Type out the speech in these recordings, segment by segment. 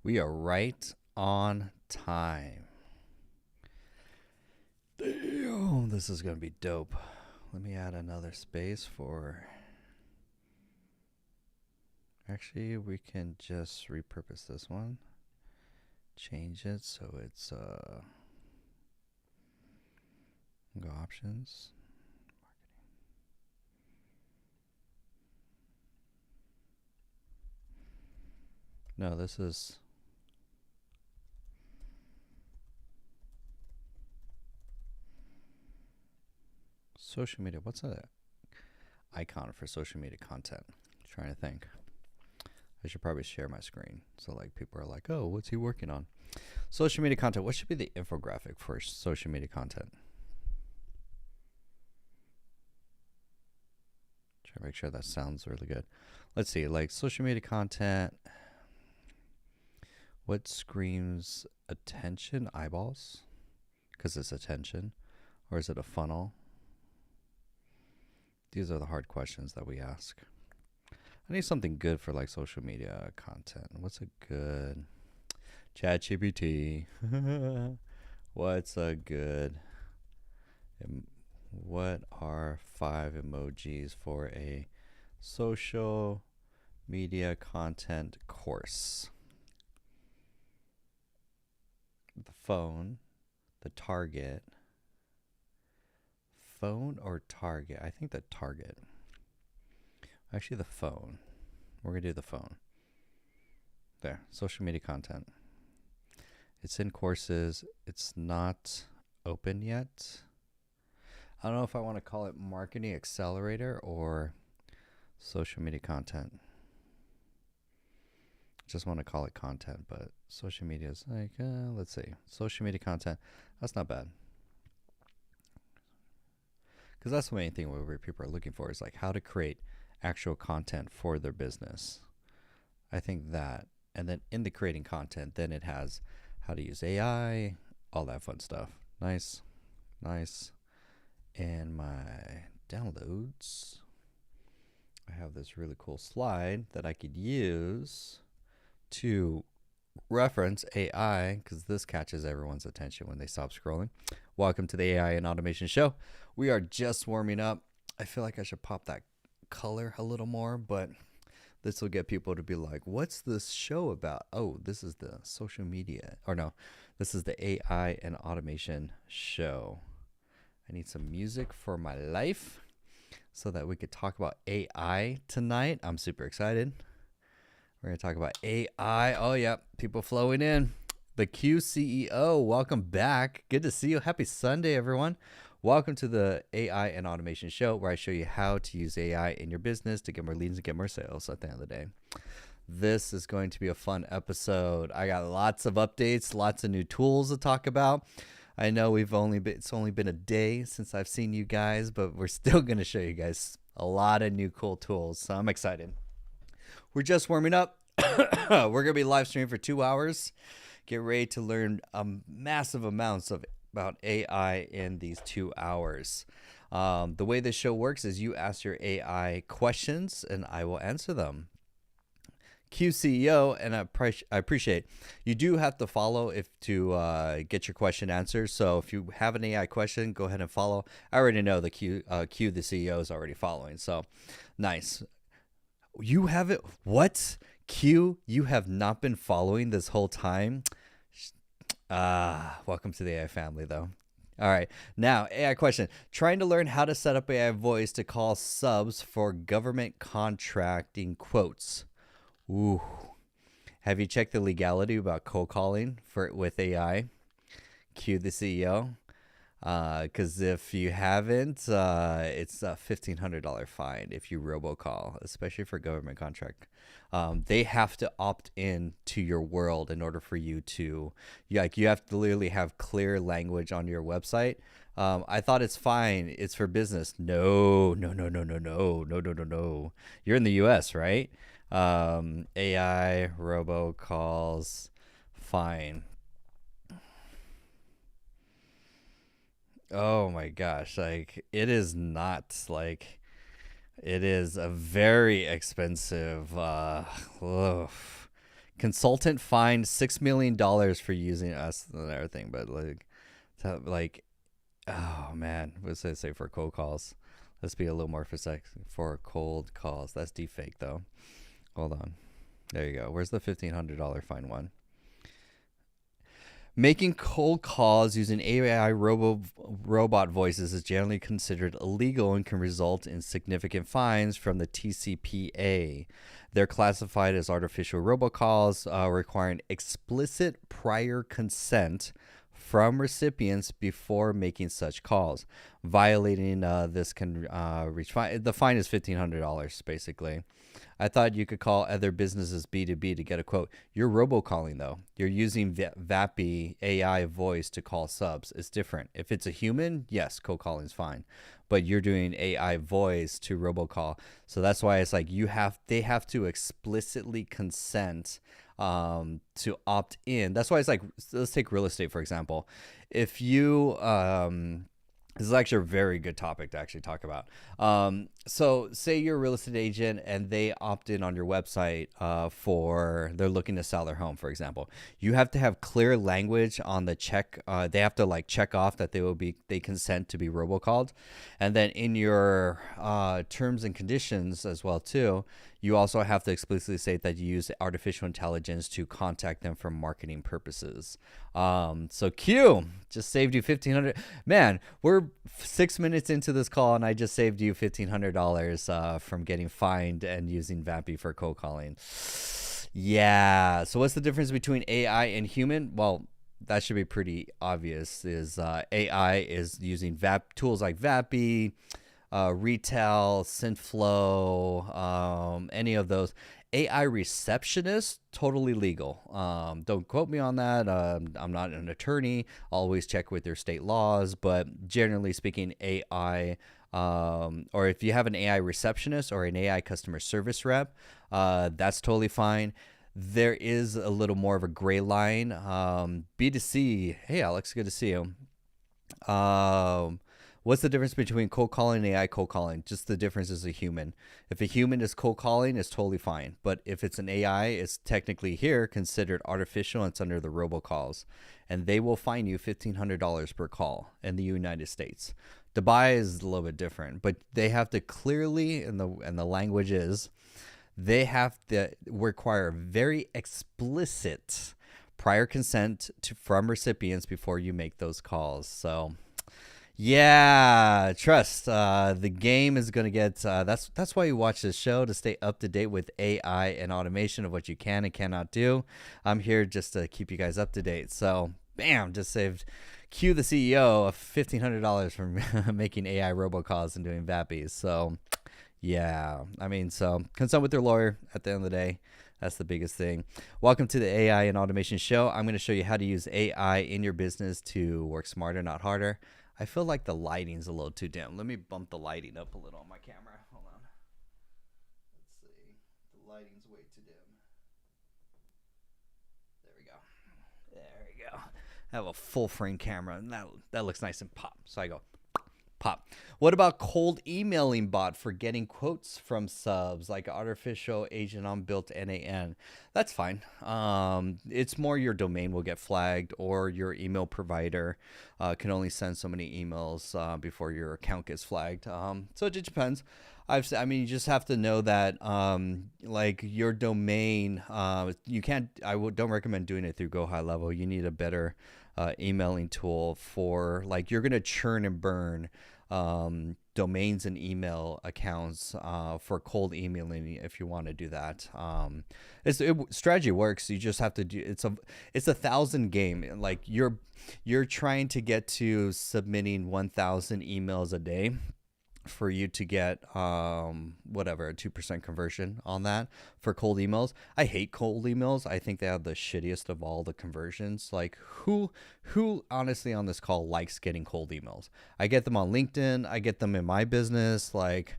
We are right on time. Damn, this is going to be dope. Let me add another space for. Actually, we can just repurpose this one. Change it so it's go options. No, this is social media. What's an icon for social media content? Trying to think. I should probably share my screen so like people are like, oh, what's he working on? Social media content. What should be the infographic for social media content? Try to make sure that sounds really good. Let's see, like social media content. What screams attention? Eyeballs? Because it's attention. Or is it a funnel? These are the hard questions that we ask. I need something good for like social media content. What's a good ChatGPT? What's a good what are 5 emojis for a social media content course? The phone, the target. Phone or target? I think the target. Actually, the phone. We're going to do the phone. There, social media content. It's in courses. It's not open yet. I don't know if I want to call it marketing accelerator or social media content. Just want to call it content, but social media is like, let's see. Social media content. That's not bad. Because that's the main thing where people are looking for is like how to create actual content for their business. I think that. And then in the creating content, then it has how to use AI, all that fun stuff. Nice. And my downloads, I have this really cool slide that I could use to reference AI because this catches everyone's attention when they stop scrolling. Welcome to the AI and Automation Show. We are just warming up. I feel like I should pop that color a little more, but this will get people to be like, what's this show about? Oh, this is the social media. Or no, this is the AI and Automation Show. I need some music for my life so that we could talk about AI tonight. I'm super excited. We're going to talk about AI. Oh, yeah. People flowing in. The Q CEO, welcome back. Good to see you. Happy Sunday, everyone. Welcome to the AI and Automation Show, where I show you how to use AI in your business to get more leads and get more sales at the end of the day. This is going to be a fun episode. I got lots of updates, lots of new tools to talk about. I know it's only been a day since I've seen you guys, but we're still going to show you guys a lot of new cool tools. So I'm excited. We're just warming up. We're going to be live streaming for 2 hours. Get ready to learn massive amounts about AI in these 2 hours. The way this show works is you ask your AI questions and I will answer them. QCEO, and I appreciate you do have to follow if to get your question answered. So if you have an AI question, go ahead and follow. I already know the Q the CEO is already following. So nice. You have it. What? Q, you have not been following this whole time. Welcome to the AI family, though. All right. Now, AI question. Trying to learn how to set up AI voice to call subs for government contracting quotes. Ooh. Have you checked the legality about cold calling with AI? Q the CEO. Because if you haven't, it's a $1,500 fine if you robocall, especially for government contract. They have to opt in to your world in order for you to, you have to literally have clear language on your website. I thought it's fine. It's for business. No. You're in the U.S., right? AI robocalls fine. Oh my gosh, like it is not like it is a very expensive Consultant fined $6 million for using us and everything, but like, oh man, what does it say for cold calls? Let's be a little more for cold calls. That's deepfake though. Hold on. There you go. Where's the $1,500 fine one? Making cold calls using AI robot voices is generally considered illegal and can result in significant fines from the TCPA. They're classified as artificial robocalls, requiring explicit prior consent from recipients before making such calls. Violating this can reach fine. The fine is $1,500 basically. I thought you could call other businesses B2B to get a quote. You're robocalling though. You're using VAPI AI voice to call subs. It's different. If it's a human, yes, cold calling is fine. But you're doing AI voice to robocall. So that's why it's like they have to explicitly consent to opt in. That's why it's like, let's take real estate for example. If you this is actually a very good topic to actually talk about. So say you're a real estate agent and they opt in on your website they're looking to sell their home, for example. You have to have clear language on the check. They have to like check off that they consent to be robocalled. And then in your terms and conditions as well too, you also have to explicitly say that you use artificial intelligence to contact them for marketing purposes. So Q just saved you $1,500. Man, we're 6 minutes into this call and I just saved you $1,500 from getting fined and using VAPI for cold calling. Yeah. So what's the difference between AI and human? Well, that should be pretty obvious. Is AI is using tools like VAPI, Retail, Synthflow, any of those. AI receptionist, totally legal. Don't quote me on that. I'm not an attorney. Always check with your state laws, but generally speaking, AI, or if you have an AI receptionist or an AI customer service rep, that's totally fine. There is a little more of a gray line. B2C, hey Alex, good to see you. What's the difference between cold calling and AI cold calling? Just the difference is a human. If a human is cold calling, it's totally fine. But if it's an AI, it's technically here considered artificial. And it's under the robocalls. And they will fine you $1,500 per call in the United States. Dubai is a little bit different. But they have to clearly, and the language is, they have to require very explicit prior consent from recipients before you make those calls. So yeah, trust. The game is going to get, that's why you watch this show, to stay up to date with AI and automation of what you can and cannot do. I'm here just to keep you guys up to date. So bam, just saved Q, the CEO, of $1,500 from making AI robocalls and doing VAPIs. So yeah, I mean, so consult with your lawyer at the end of the day. That's the biggest thing. Welcome to the AI and Automation Show. I'm going to show you how to use AI in your business to work smarter, not harder. I feel like the lighting's a little too dim. Let me bump the lighting up a little on my camera. Hold on. Let's see. The lighting's way too dim. There we go. There we go. I have a full frame camera, and that looks nice and pop. So I go pop. What about cold emailing bot for getting quotes from subs, like artificial agent on built NAN? That's fine. It's more your domain will get flagged, or your email provider can only send so many emails before your account gets flagged. So it just depends. I mean, you just have to know that, like your domain, you can't. Don't recommend doing it through Go High Level. You need a better emailing tool for, like, you're gonna churn and burn domains and email accounts for cold emailing if you want to do that. Strategy works. You just have to do it's a 1,000 game. Like you're trying to get to submitting 1,000 emails a day for you to get whatever, a 2% conversion on that for cold emails. I hate cold emails. I think they have the shittiest of all the conversions. Like who honestly on this call likes getting cold emails? I get them on LinkedIn. I get them in my business. Like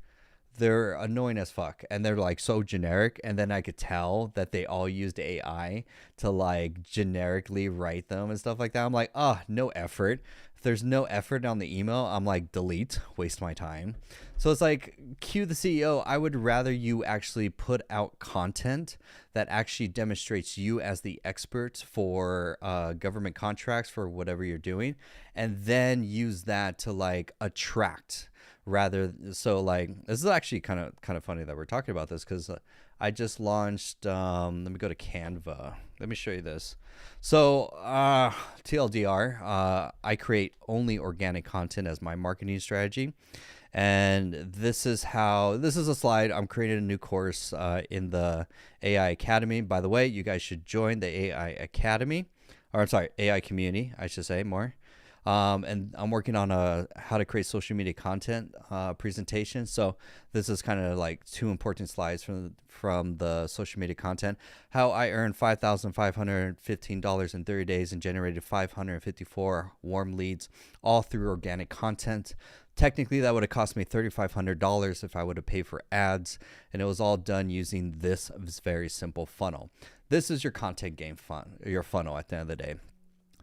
they're annoying as fuck, and they're like so generic, and then I could tell that they all used AI to like generically write them and stuff like that. I'm like, oh, no effort. If there's no effort on the email, I'm like, delete, waste my time. So it's like, cue the CEO. I would rather you actually put out content that actually demonstrates you as the expert for government contracts for whatever you're doing, and then use that to like attract rather. So like, this is actually kind of funny that we're talking about this, because I just launched, let me go to Canva, let me show you this. So TLDR, I create only organic content as my marketing strategy. And this is a slide. I'm creating a new course in the AI Academy. By the way, you guys should join the AI Academy, or I'm sorry, AI community, I should say more. And I'm working on a how to create social media content presentation. So this is kind of like two important slides from the social media content. How I earned $5,515 in 30 days and generated 554 warm leads, all through organic content. Technically, that would have cost me $3,500 if I would have paid for ads, and it was all done using this very simple funnel. This is your content game your funnel at the end of the day.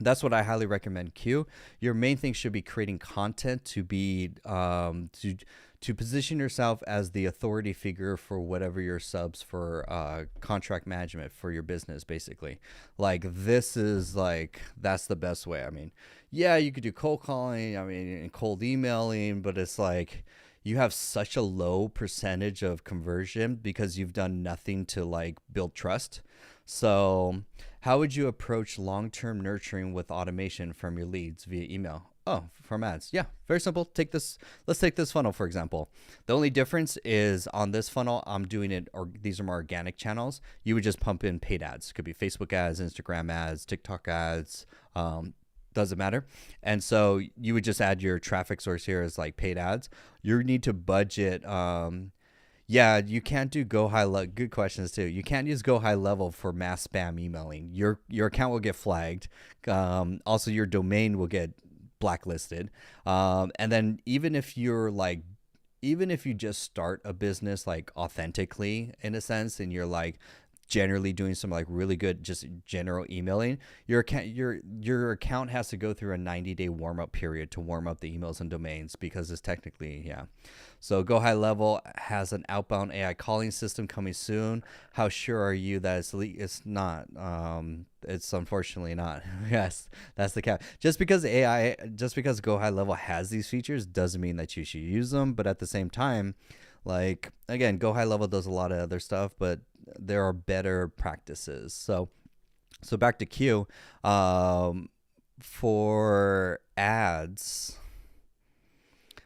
That's what I highly recommend. Q. Your main thing should be creating content to be to position yourself as the authority figure for whatever your subs for contract management for your business. Basically, like this is like that's the best way. I mean, yeah, you could do cold calling. I mean, and cold emailing, but it's like you have such a low percentage of conversion because you've done nothing to like build trust. So how would you approach long-term nurturing with automation from your leads via email? Oh, from ads. Yeah, very simple. Let's take this funnel, for example. The only difference is on this funnel, I'm doing it, or these are more organic channels. You would just pump in paid ads. It could be Facebook ads, Instagram ads, TikTok ads, doesn't matter. And so you would just add your traffic source here as like paid ads. You need to budget. Yeah, you can't do go high level. Good questions too. You can't use go high level for mass spam emailing. Your account will get flagged. Also, your domain will get blacklisted. And then even if you just start a business like authentically in a sense, and you're like generally doing some like really good just general emailing, your account has to go through a 90-day warm-up period to warm up the emails and domains, because it's technically, yeah. So Go High Level has an outbound AI calling system coming soon. How sure are you that it's not? It's unfortunately not. Yes, that's the cap. Just because Go High Level has these features doesn't mean that you should use them. But at the same time, like again, Go High Level does a lot of other stuff, but there are better practices. So back to Q. For ads,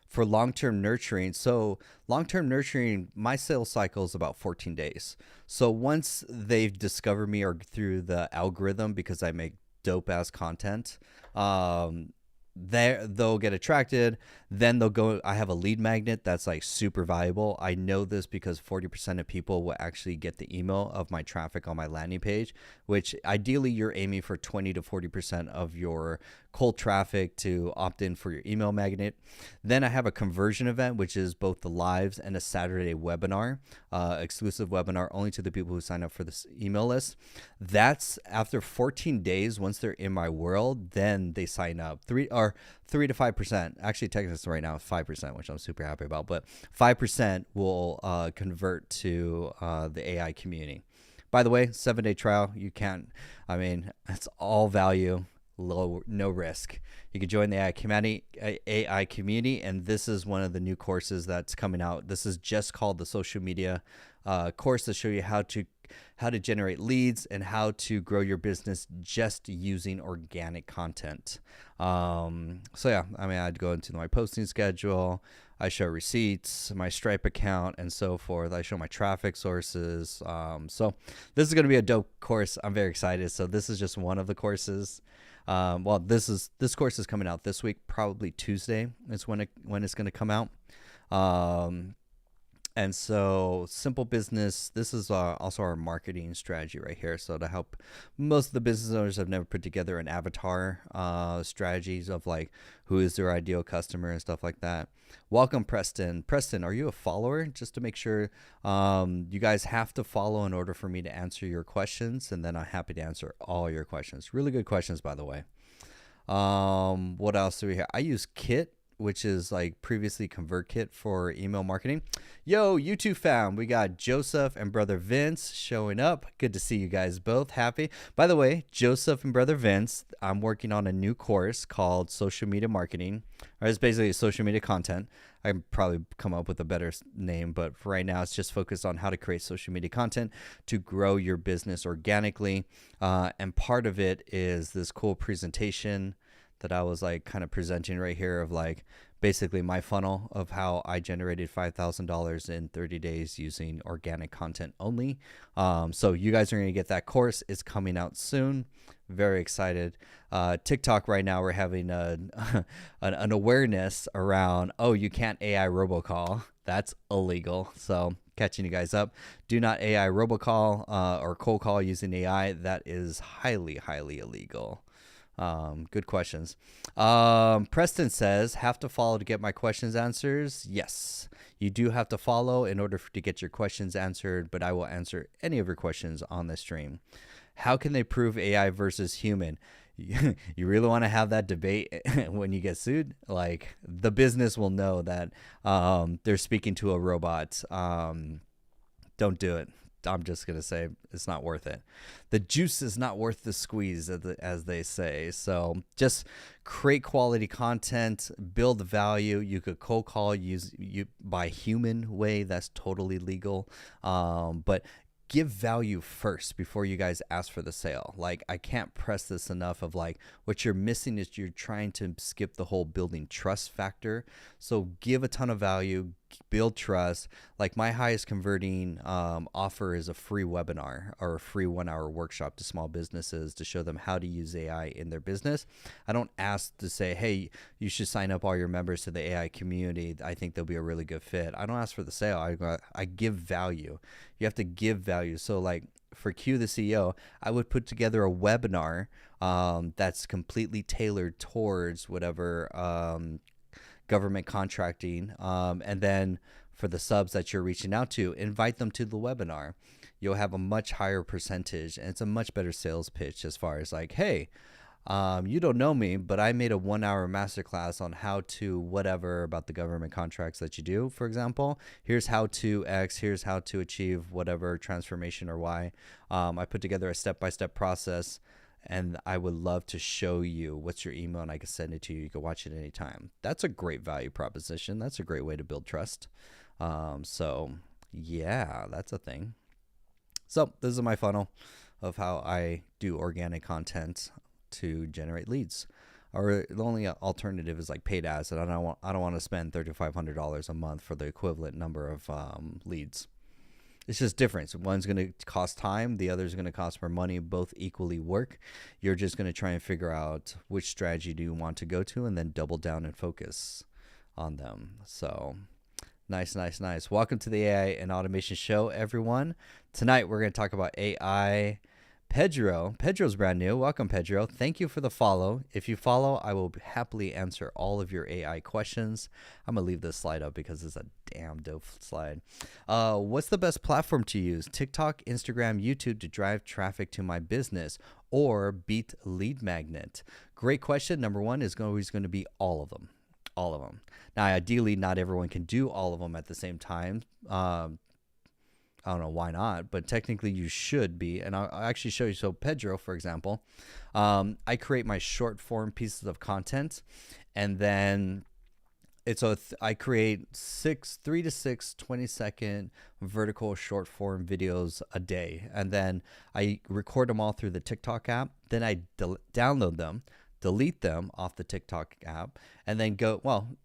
for long-term nurturing. So long-term nurturing, my sales cycle is about 14 days. So once they've discovered me or through the algorithm, because I make dope ass content, they'll get attracted. Then they'll go. I have a lead magnet that's like super valuable. I know this because 40% of people will actually get the email of my traffic on my landing page, which ideally you're aiming for 20 to 40% of your cold traffic to opt in for your email magnet. Then I have a conversion event, which is both the lives and a Saturday webinar, exclusive webinar only to the people who sign up for this email list. That's after 14 days. Once they're in my world, then they sign up. 3 to 5%. Actually, technically right now 5%, which I'm super happy about. But 5% will convert to the AI community. By the way, 7-day trial. You can't. I mean, it's all value. No risk. You can join the AI community, and this is one of the new courses that's coming out. This is just called the social media course to show you how to generate leads and how to grow your business just using organic content. So yeah, I mean, I'd go into my posting schedule. I show receipts, my Stripe account, and so forth. I show my traffic sources. So this is going to be a dope course. I'm very excited. So this is just one of the courses. Well, this course is coming out this week, probably Tuesday is when it's going to come out. And so, simple business, this is also our marketing strategy right here. So, to help most of the business owners have never put together an avatar strategies of like who is their ideal customer and stuff like that. Welcome, Preston. Preston, are you a follower? Just to make sure, you guys have to follow in order for me to answer your questions. And then I'm happy to answer all your questions. Really good questions, by the way. What else do we have? I use Kit, which is like previously ConvertKit for email marketing. Yo, YouTube fam, we got Joseph and brother Vince showing up. Good to see you guys both. Happy. By the way, Joseph and brother Vince, I'm working on a new course called Social Media Marketing. Or it's basically social media content. I can probably come up with a better name, but for right now, it's just focused on how to create social media content to grow your business organically. And part of it is this cool presentation that I was like kind of presenting right here of like basically my funnel of how I generated $5,000 in 30 days using organic content only. So you guys are going to get that course. It's coming out soon. Very excited. TikTok right now, we're having an awareness around, oh, you can't AI robocall. That's illegal. So catching you guys up. Do not AI robocall or cold call using AI. That is highly, highly illegal. Good questions. Preston says, have to follow to get my questions answers. Yes, you do have to follow in order to get your questions answered, but I will answer any of your questions on the stream. How can they prove AI versus human? You really want to have that debate when you get sued? Like the business will know that they're speaking to a robot. Don't do it. I'm just going to say it's not worth it. The juice is not worth the squeeze, as they say. So just create quality content, build value. You could cold call you by human way. That's totally legal. But give value first before you guys ask for the sale. Like I can't press this enough of like what you're missing is you're trying to skip the whole building trust factor. So give a ton of value, build trust. Like my highest converting offer is a free webinar or a free 1-hour workshop to small businesses to show them how to use AI in their business. I don't ask to say, hey, you should sign up all your members to the AI community. I think they'll be a really good fit. I don't ask for the sale. I give value. You have to give value. So like for Q, the CEO, I would put together a webinar that's completely tailored towards whatever government contracting. And then for the subs that you're reaching out to, invite them to the webinar. You'll have a much higher percentage and it's a much better sales pitch as far as like, hey, you don't know me, but I made a 1-hour masterclass on how to whatever about the government contracts that you do, for example. Here's how to X, here's how to achieve whatever transformation or Y. I put together a step-by-step process and I would love to show you what's your email and I can send it to you. You can watch it anytime. That's a great value proposition. That's a great way to build trust. So yeah, that's a thing. So this is my funnel of how I do organic content to generate leads. Or the only alternative is like paid ads, and I don't want to spend $3,500 a month for the equivalent number of leads. It's just different. So one's going to cost time, the other's going to cost more money. Both equally work. You're just going to try and figure out which strategy do you want to go to, and then double down and focus on them. So nice. Welcome to the AI and Automation Show, everyone. Tonight we're going to talk about AI. Pedro's brand new. Welcome, Pedro. Thank you for the follow. If you follow, I will happily answer all of your AI questions. I'm going to leave this slide up because it's a damn dope slide. What's the best platform to use? TikTok, Instagram, YouTube to drive traffic to my business or beat lead magnet? Great question. Number one is always going to be all of them. All of them. Now, ideally, not everyone can do all of them at the same time. I don't know why not, but technically you should be. And I'll actually show you. So Pedro, for example, I create my short form pieces of content, and then I create 3 to 6 20-second vertical short form videos a day, and then I record them all through the TikTok app. Then I download them, delete them off the TikTok app, and then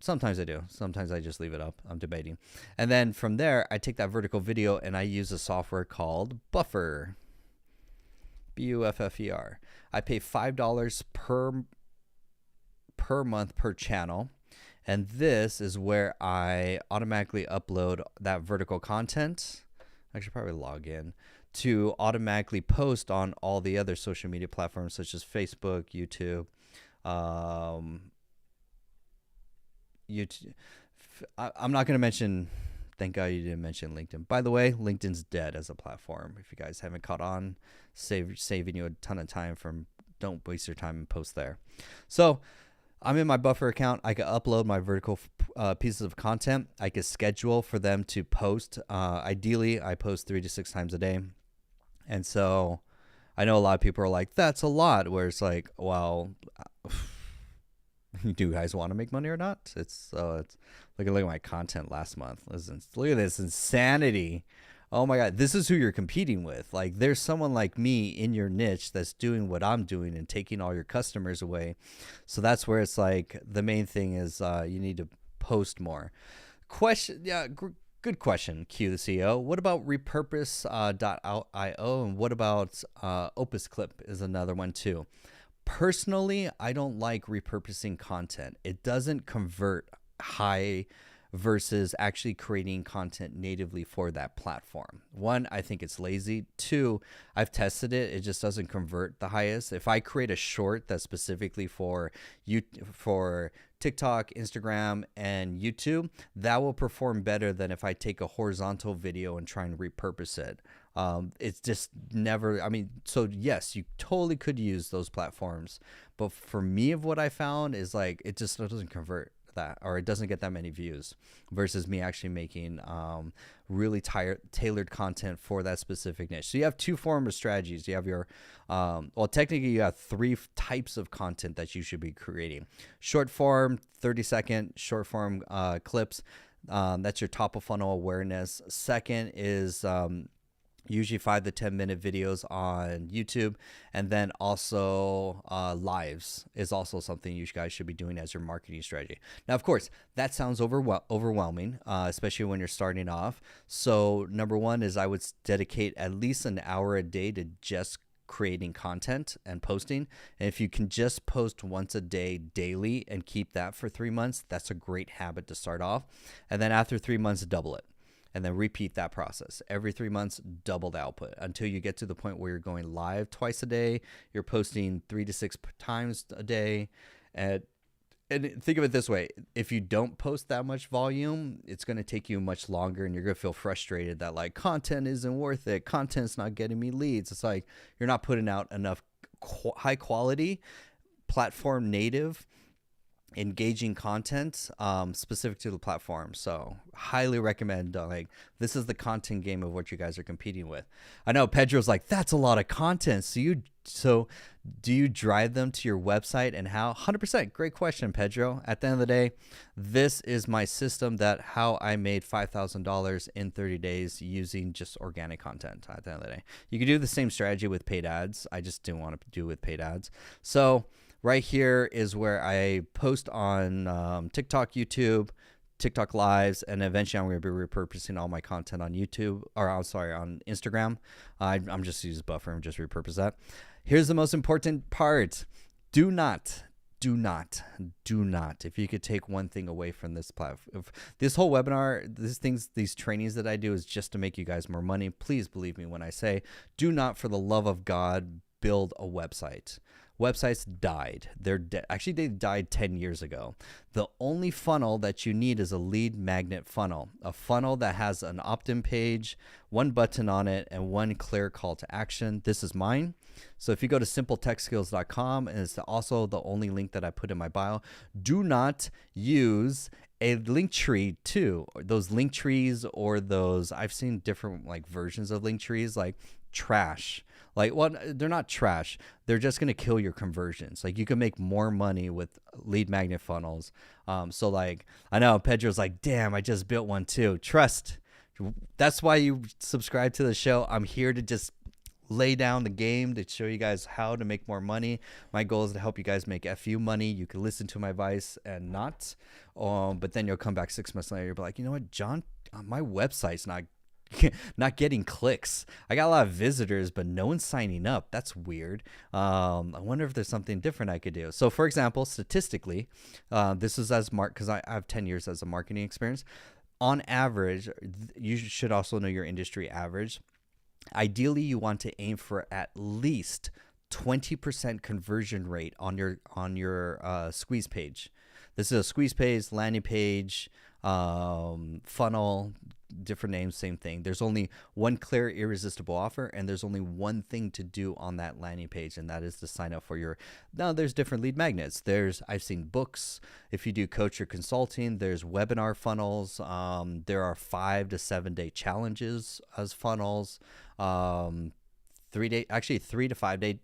sometimes I do. Sometimes I just leave it up. I'm debating. And then from there, I take that vertical video and I use a software called Buffer. Buffer. I pay $5 per month per channel. And this is where I automatically upload that vertical content. I should probably log in to automatically post on all the other social media platforms such as Facebook, YouTube. YouTube. I'm not going to mention. Thank God you didn't mention LinkedIn. By the way, LinkedIn's dead as a platform. If you guys haven't caught on, saving you a ton of time from. Don't waste your time and post there. So I'm in my Buffer account. I can upload my vertical pieces of content. I can schedule for them to post. Ideally, I post 3 to 6 times a day. And so I know a lot of people are like, that's a lot. Where it's like, well, do you guys want to make money or not? It's look at my content last month. Listen, look at this insanity. Oh my God, this is who you're competing with. Like, there's someone like me in your niche that's doing what I'm doing and taking all your customers away. So that's where it's like the main thing is you need to post more. Good question, Q the CEO. What about repurpose.io and what about Opus Clip is another one too. Personally, I don't like repurposing content. It doesn't convert high versus actually creating content natively for that platform. One, I think it's lazy. Two, I've tested it. It just doesn't convert the highest. If I create a short that's specifically for TikTok, Instagram, and YouTube, that will perform better than if I take a horizontal video and try and repurpose it. It's just never, so yes, you totally could use those platforms. But for me, of what I found is like, it just doesn't convert that, or it doesn't get that many views versus me actually making really tailored content for that specific niche. So you have two forms of strategies. You have your, technically you have 3 types of content that you should be creating. Short form, 30-second short form clips. That's your top of funnel awareness. Second is usually 5 to 10 minute videos on YouTube, and then also lives is also something you guys should be doing as your marketing strategy. Now, of course, that sounds overwhelming, especially when you're starting off. So number one is I would dedicate at least an hour a day to just creating content and posting. And if you can just post once a day daily and keep that for 3 months, that's a great habit to start off. And then after 3 months, double it. And then repeat that process. Every 3 months, double the output until you get to the point where you're going live twice a day. You're posting 3 to 6 times a day. And think of it this way. If you don't post that much volume, it's going to take you much longer and you're going to feel frustrated that like content isn't worth it. Content's not getting me leads. It's like you're not putting out enough high quality, platform native, engaging content specific to the platform. So highly recommend this is the content game of what you guys are competing with. I know Pedro's like, that's a lot of content. So do you drive them to your website and how? 100%. Great question, Pedro. At the end of the day, this is my system that how I made $5,000 in 30 days using just organic content at the end of the day. You can do the same strategy with paid ads. I just didn't want to do with paid ads. So right here is where I post on TikTok, YouTube, TikTok lives, and eventually I'm going to be repurposing all my content on YouTube, or I'm sorry, on Instagram. I'm just using Buffer and just repurpose that. Here's the most important part. Do not, if you could take one thing away from this platform, this whole webinar, these trainings that I do is just to make you guys more money. Please believe me when I say, do not, for the love of God, build a website. Websites died. Actually, they died 10 years ago. The only funnel that you need is a lead magnet funnel, a funnel that has an opt-in page, one button on it, and one clear call to action. This is mine. So if you go to simpletechskills.com, and it's also the only link that I put in my bio, do not use a link tree too. Those link trees or those, I've seen different versions of link trees, like trash. They're not trash. They're just going to kill your conversions. You can make more money with lead magnet funnels. So I know Pedro's like, damn, I just built one too. Trust. That's why you subscribe to the show. I'm here to just lay down the game to show you guys how to make more money. My goal is to help you guys make FU money. You can listen to my advice and not. But then you'll come back 6 months later. You'll be like, you know what, John, my website's not not getting clicks. I got a lot of visitors, but no one's signing up. That's weird. I wonder if there's something different I could do. So, for example, statistically, this is as because I have 10 years as a marketing experience. On average, you should also know your industry average. Ideally, you want to aim for at least 20% conversion rate on your squeeze page. This is a squeeze page, landing page, funnel, different names, same thing. There's only one clear, irresistible offer, and there's only one thing to do on that landing page, and that is to sign up for your. Now, there's different lead magnets. I've seen books. If you do coach or consulting, there's webinar funnels. There are 5 to 7 day challenges as funnels. 3 to 5 day.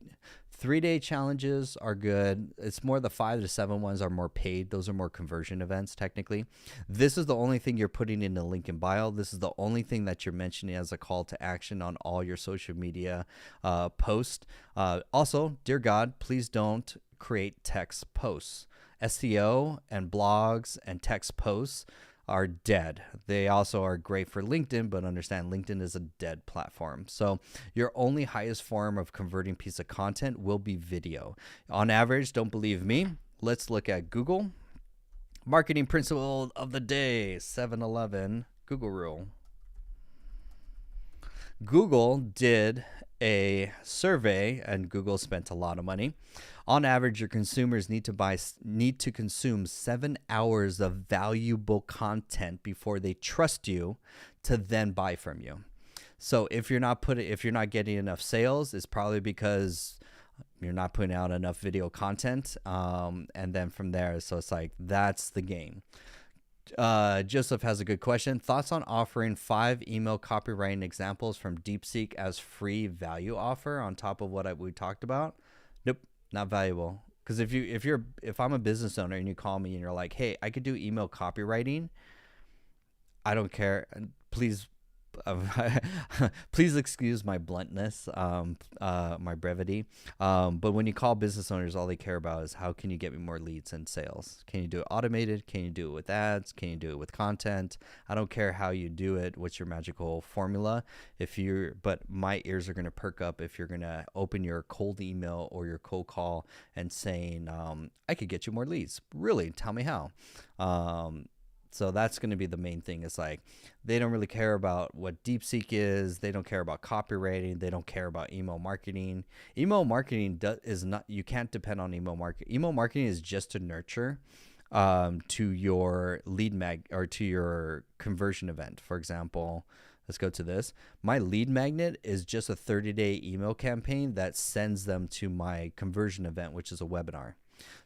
3-day challenges are good. It's more the 5 to 7 ones are more paid. Those are more conversion events, technically. This is the only thing you're putting in the link in bio. This is the only thing that you're mentioning as a call to action on all your social media posts. Also, dear God, please don't create text posts. SEO and blogs and text posts are dead. They also are great for LinkedIn, but understand LinkedIn is a dead platform. So your only highest form of converting piece of content will be video. On average, don't believe me, let's look at Google. Marketing principle of the day, 7-Eleven, Google rule. Google did a survey, and Google spent a lot of money. On average, your consumers need to consume 7 hours of valuable content before they trust you to then buy from you. So if you're not getting enough sales, it's probably because you're not putting out enough video content. And then from there, so it's like that's the game. Joseph has a good question. Thoughts on offering 5 email copywriting examples from DeepSeek as free value offer on top of what we talked about? Nope, not valuable. Because if I'm a business owner and you call me and you're like, hey, I could do email copywriting, I don't care. Please please excuse my bluntness, my brevity. But when you call business owners, all they care about is how can you get me more leads and sales? Can you do it automated? Can you do it with ads? Can you do it with content? I don't care how you do it. What's your magical formula? But my ears are going to perk up if you're going to open your cold email or your cold call and saying, I could get you more leads. Really? Tell me how. So that's going to be the main thing. It's like they don't really care about what DeepSeek is. They don't care about copywriting. They don't care about email marketing. Email marketing is not. You can't depend on email marketing. Email marketing is just to nurture to your lead or to your conversion event. For example, let's go to this. My lead magnet is just a 30-day email campaign that sends them to my conversion event, which is a webinar.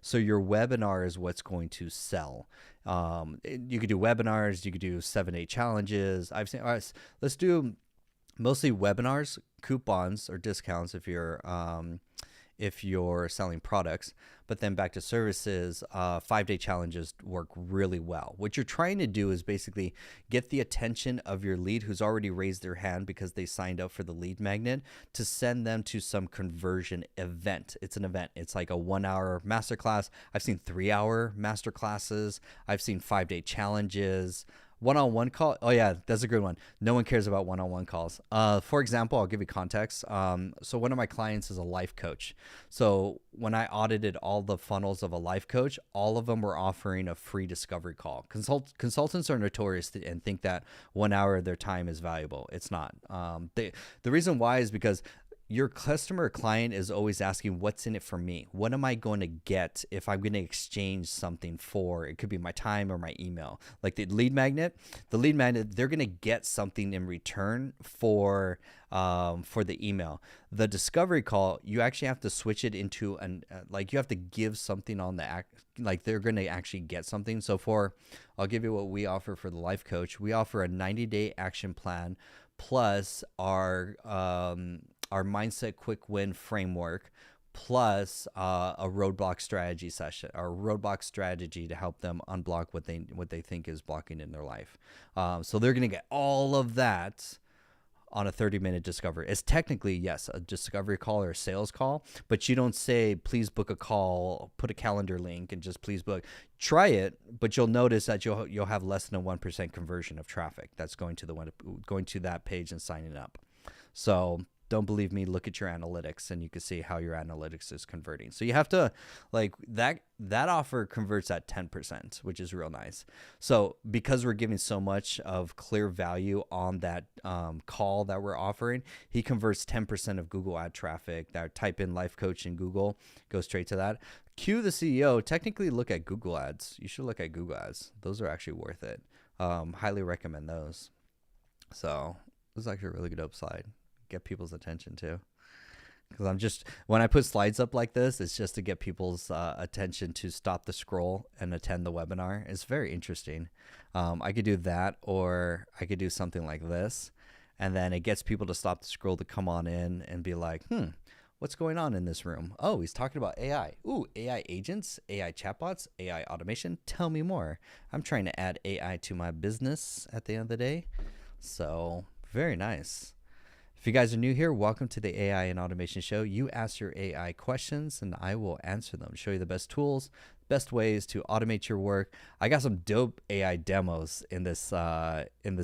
So your webinar is what's going to sell. You could do webinars. You could do 7-day challenges. I've seen. All right, let's do mostly webinars, coupons or discounts if you're selling products. But then back to services, 5-day challenges work really well. What you're trying to do is basically get the attention of your lead who's already raised their hand because they signed up for the lead magnet to send them to some conversion event. It's an event. It's like a 1-hour masterclass. I've seen 3-hour masterclasses. I've seen 5-day challenges. One-on-one call. Oh yeah, that's a good one. No one cares about one-on-one calls. For example, I'll give you context. So one of my clients is a life coach. So when I audited all the funnels of a life coach, all of them were offering a free discovery call. Consultants are notorious and think that 1 hour of their time is valuable. It's not. The reason why is because your customer or client is always asking, what's in it for me? What am I going to get if I'm going to exchange something for? It could be my time or my email. Like the lead magnet, they're going to get something in return for the email. The discovery call, you actually have to switch it into you have to give something on the act. Like they're going to actually get something. So I'll give you what we offer for the life coach. We offer a 90-day action plan plus our mindset quick win framework plus a roadblock strategy session or roadblock strategy to help them unblock what they think is blocking in their life. So they're going to get all of that on a 30-minute discovery. It's technically, yes, a discovery call or a sales call, but you don't say, please book a call, put a calendar link, and just please book. Try it, but you'll notice that you'll have less than a 1% conversion of traffic that's going to that page and signing up. So don't believe me, look at your analytics and you can see how your analytics is converting. So you have to, like, that offer converts at 10%, which is real nice. So because we're giving so much of clear value on that call that we're offering, he converts 10% of Google ad traffic. That type in life coach in Google, go straight to that. Q the CEO, technically look at Google ads. You should look at Google ads. Those are actually worth it. Highly recommend those. So this is actually a really good upside. Get people's attention too, because when I put slides up like this, it's just to get people's attention to stop the scroll and attend the webinar. It's very interesting. I could do that, or I could do something like this, and then it gets people to stop the scroll to come on in and be like, what's going on in this room? Oh, he's talking about AI. Ooh, AI agents, AI chatbots, AI automation. Tell me more. I'm trying to add AI to my business at the end of the day. So very nice. If you guys are new here, welcome to the AI and Automation Show. You ask your AI questions and I will answer them, show you the best tools, best ways to automate your work. I got some dope AI demos in this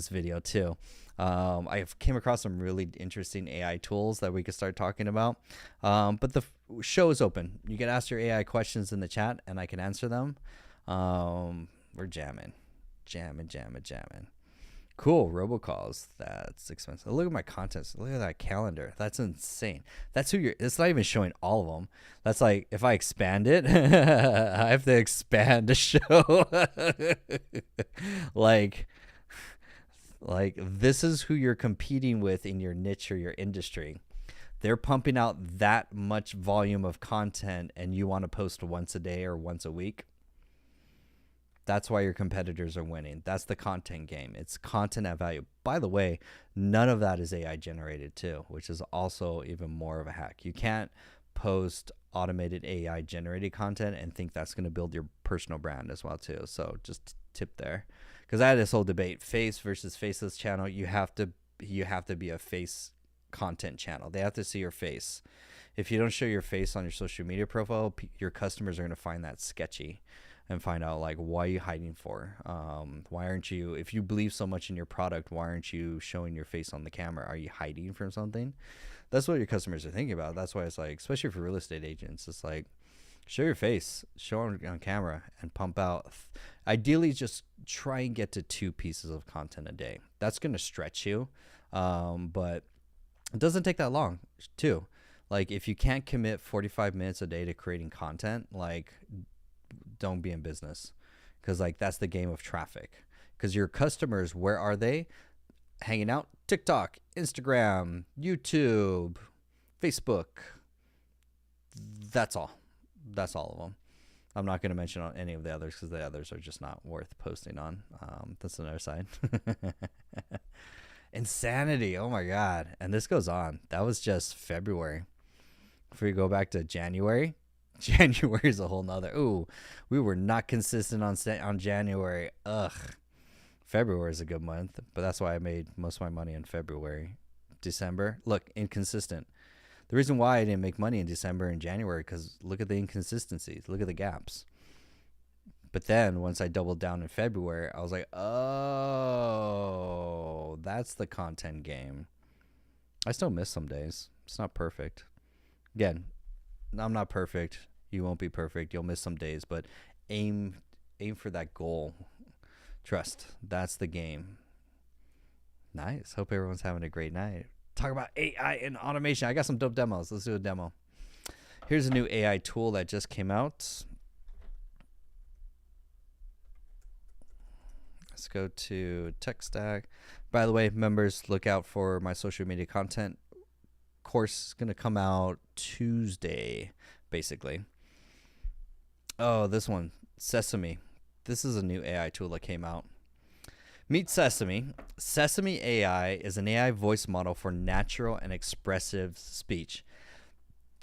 video too. I came across some really interesting AI tools that we could start talking about. But the show is open. You can ask your AI questions in the chat and I can answer them. We're jamming. Cool, robocalls. That's expensive. Look at my contents. Look at that calendar. That's insane. That's who you're. It's not even showing all of them. That's like, if I expand it, I have to expand the show. like this is who you're competing with in your niche or your industry. They're pumping out that much volume of content, and you want to post once a day or once a week. That's why your competitors are winning. That's the content game. It's content at value. By the way, none of that is AI generated too, which is also even more of a hack. You can't post automated AI generated content and think that's going to build your personal brand as well too. So just tip there, because I had this whole debate: face versus faceless channel. You have to be a face content channel. They have to see your face. If you don't show your face on your social media profile, your customers are going to find that sketchy and find out, like, why are you hiding for? Why aren't you, if you believe so much in your product, why aren't you showing your face on the camera? Are you hiding from something? That's what your customers are thinking about. That's why it's like, especially for real estate agents, it's like, show your face, show on camera, and pump out. Ideally, just try and get to 2 pieces of content a day. That's going to stretch you, but it doesn't take that long too. Like, if you can't commit 45 minutes a day to creating content, like, don't be in business, because like that's the game of traffic. Because your customers, where are they hanging out? TikTok, Instagram, YouTube, Facebook. That's all of them. I'm not going to mention on any of the others because the others are just not worth posting on. That's another side. Insanity. Oh my God. And this goes on. That was just February. If we go back to January is a whole nother. Ooh, we were not consistent on January. Ugh. February is a good month, but that's why I made most of my money in February. December, look, inconsistent. The reason why I didn't make money in December and January, because look at the inconsistencies, look at the gaps. But then once I doubled down in February, I was like, oh, that's the content game. I still miss some days. It's not perfect. Again, I'm not perfect. You won't be perfect. You'll miss some days, but aim for that goal. Trust. That's the game. Nice. Hope everyone's having a great night. Talk about AI and automation. I got some dope demos. Let's do a demo. Here's a new AI tool that just came out. Let's go to Tech Stack. By the way, members, look out for my social media content course. Is going to come out Tuesday, basically. Oh, this one, Sesame. This is a new AI tool that came out. Meet Sesame. Sesame AI is an AI voice model for natural and expressive speech.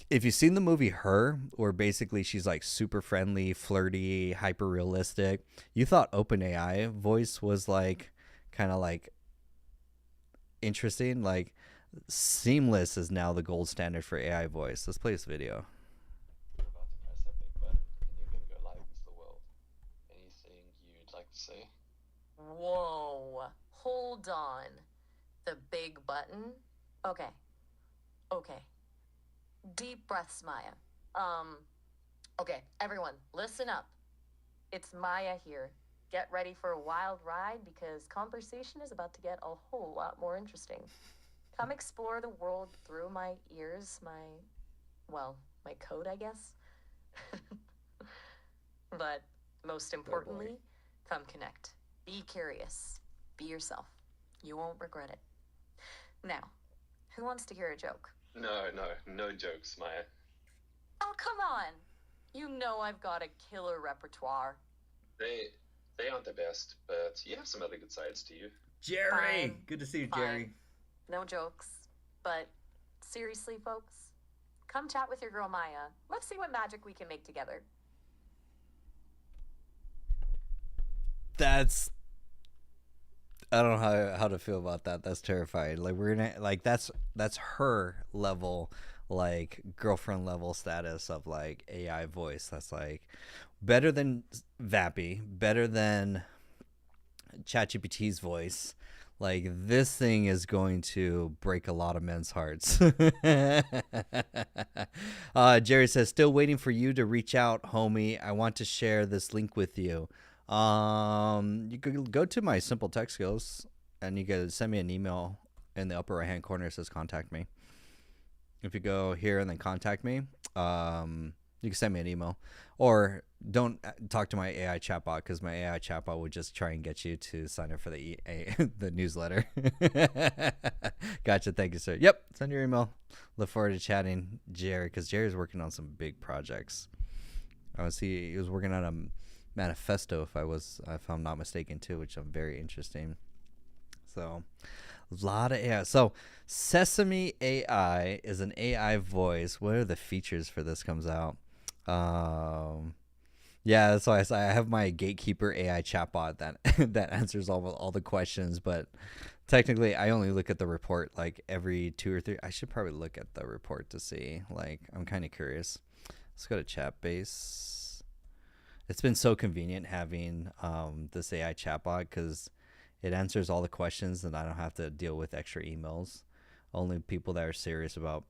If you've seen the movie Her, where basically she's like super friendly, flirty, hyper realistic, you thought OpenAI voice was like kind of like interesting. Like, Seamless is now the gold standard for AI voice. Let's play this video. You're about to press that big button and you're gonna go live into the world. Anything you'd like to say? Whoa, hold on. The big button? Okay. Okay. Deep breaths, Maya. Okay, everyone, listen up. It's Maya here. Get ready for a wild ride because conversation is about to get a whole lot more interesting. Come explore the world through my ears, my code, I guess. But most importantly, come connect. Be curious. Be yourself. You won't regret it. Now, who wants to hear a joke? No jokes, Maya. Oh, come on. You know I've got a killer repertoire. They aren't the best, but you have some other good sides to you. Jerry, Fine. good to see you, Fine. Jerry. No jokes. But seriously, folks, come chat with your girl Maya. Let's see what magic we can make together. That's, I don't know how to feel about that. That's terrifying. Like, we're gonna, like, that's her level, like, girlfriend level status of like AI voice. That's like better than Vappy, better than ChatGPT's voice. Like, this thing is going to break a lot of men's hearts. Jerry says, still waiting for you to reach out, homie. I want to share this link with you. You could go to my simple text skills and you could send me an email. In the upper right hand corner, it says contact me. If you go here and then contact me, you can send me an email, or don't talk to my AI chatbot, because my AI chatbot would just try and get you to sign up for the the newsletter. Gotcha. Thank you, sir. Yep. Send your email. Look forward to chatting, Jerry, because Jerry's working on some big projects. I was he was working on a manifesto, if I'm not mistaken, too, which I'm very interesting. So, a lot of AI. So, Sesame AI is an AI voice. What are the features for this? Comes out. Yeah, that's why I have my Gatekeeper AI chatbot that that answers all the questions. But technically, I only look at the report like every 2 or 3. I should probably look at the report to see. Like, I'm kind of curious. Let's go to Chatbase. It's been so convenient having this AI chatbot, because it answers all the questions and I don't have to deal with extra emails. Only people that are serious about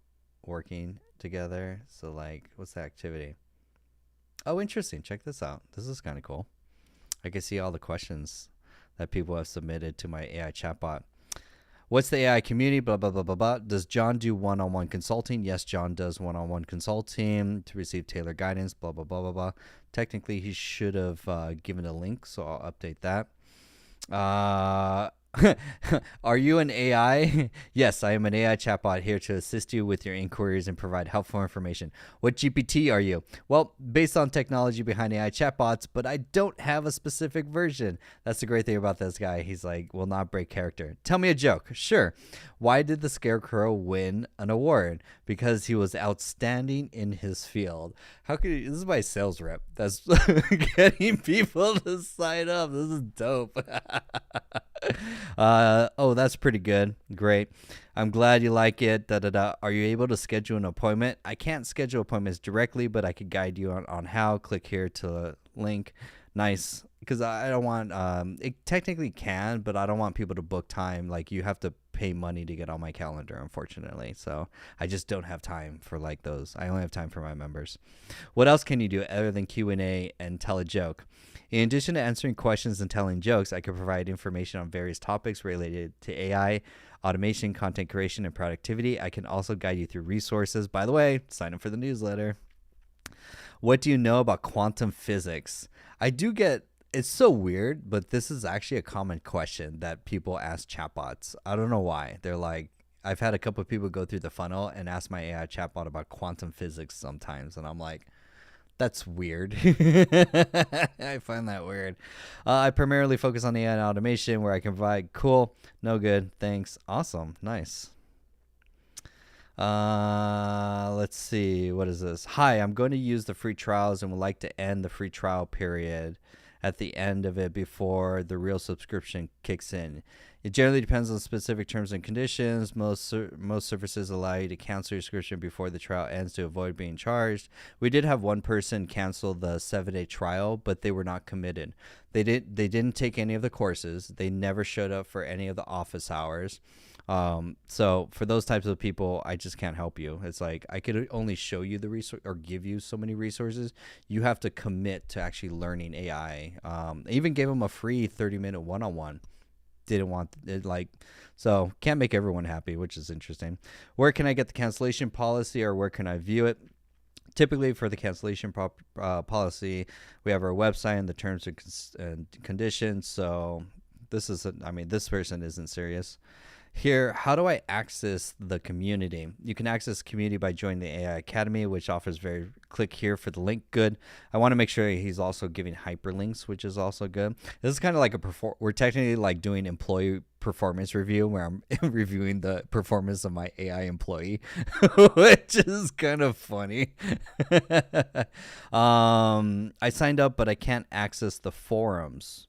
working together. So, like, what's the activity? Oh, interesting. Check this out. This is kind of cool. I can see all the questions that people have submitted to my AI chatbot. What's the AI community? Blah, blah, blah, blah, blah. Does John do one-on-one consulting? Yes, John does one-on-one consulting to receive tailored guidance. Blah, blah, blah, blah, blah. Technically, he should have given a link, so I'll update that. Are you an AI? Yes, I am an AI chatbot here to assist you with your inquiries and provide helpful information. What GPT are you? Well, based on technology behind AI chatbots, but I don't have a specific version. That's the great thing about this guy. He's like, will not break character. Tell me a joke. Sure. Why did the Scarecrow win an award? Because he was outstanding in his field. How could you, this is my sales rep that's getting people to sign up. This is dope. Oh, that's pretty good. Great. I'm glad you like it. Da, da, da. Are you able to schedule an appointment? I can't schedule appointments directly, but I could guide you on how. Click here to link. Nice. Because I don't want, it technically can, but I don't want people to book time. Like, you have to pay money to get on my calendar, unfortunately. So I just don't have time for like those. I only have time for my members. What else can you do other than Q&A and tell a joke? In addition to answering questions and telling jokes, I can provide information on various topics related to AI, automation, content creation, and productivity. I can also guide you through resources. By the way, sign up for the newsletter. What do you know about quantum physics? I do get, it's so weird, but this is actually a common question that people ask chatbots. I don't know why. They're like, I've had a couple of people go through the funnel and ask my AI chatbot about quantum physics sometimes, and I'm like, that's weird. I find that weird. I primarily focus on AI and automation where I can provide cool, no good, thanks, awesome, nice. Let's see. What is this? Hi, I'm going to use the free trials and would like to end the free trial period at the end of it before the real subscription kicks in. It generally depends on specific terms and conditions. Most services allow you to cancel your subscription before the trial ends to avoid being charged. We did have one person cancel the 7-day trial, but they were not committed. They didn't take any of the courses. They never showed up for any of the office hours. So for those types of people, I just can't help you. It's like I could only show you the resource or give you so many resources. You have to commit to actually learning AI. I even gave them a free 30-minute one-on-one. Didn't want it, like, so can't make everyone happy, which is interesting. Where can I get the cancellation policy, or where can I view it? Typically for the cancellation policy, we have our website and the terms and conditions. So this person isn't serious. Here, how do I access the community? You can access community by joining the AI Academy, which offers click here for the link. Good. I want to make sure he's also giving hyperlinks, which is also good. This is kind of like we're technically like doing employee performance review, where I'm reviewing the performance of my AI employee, which is kind of funny. I signed up, but I can't access the forums.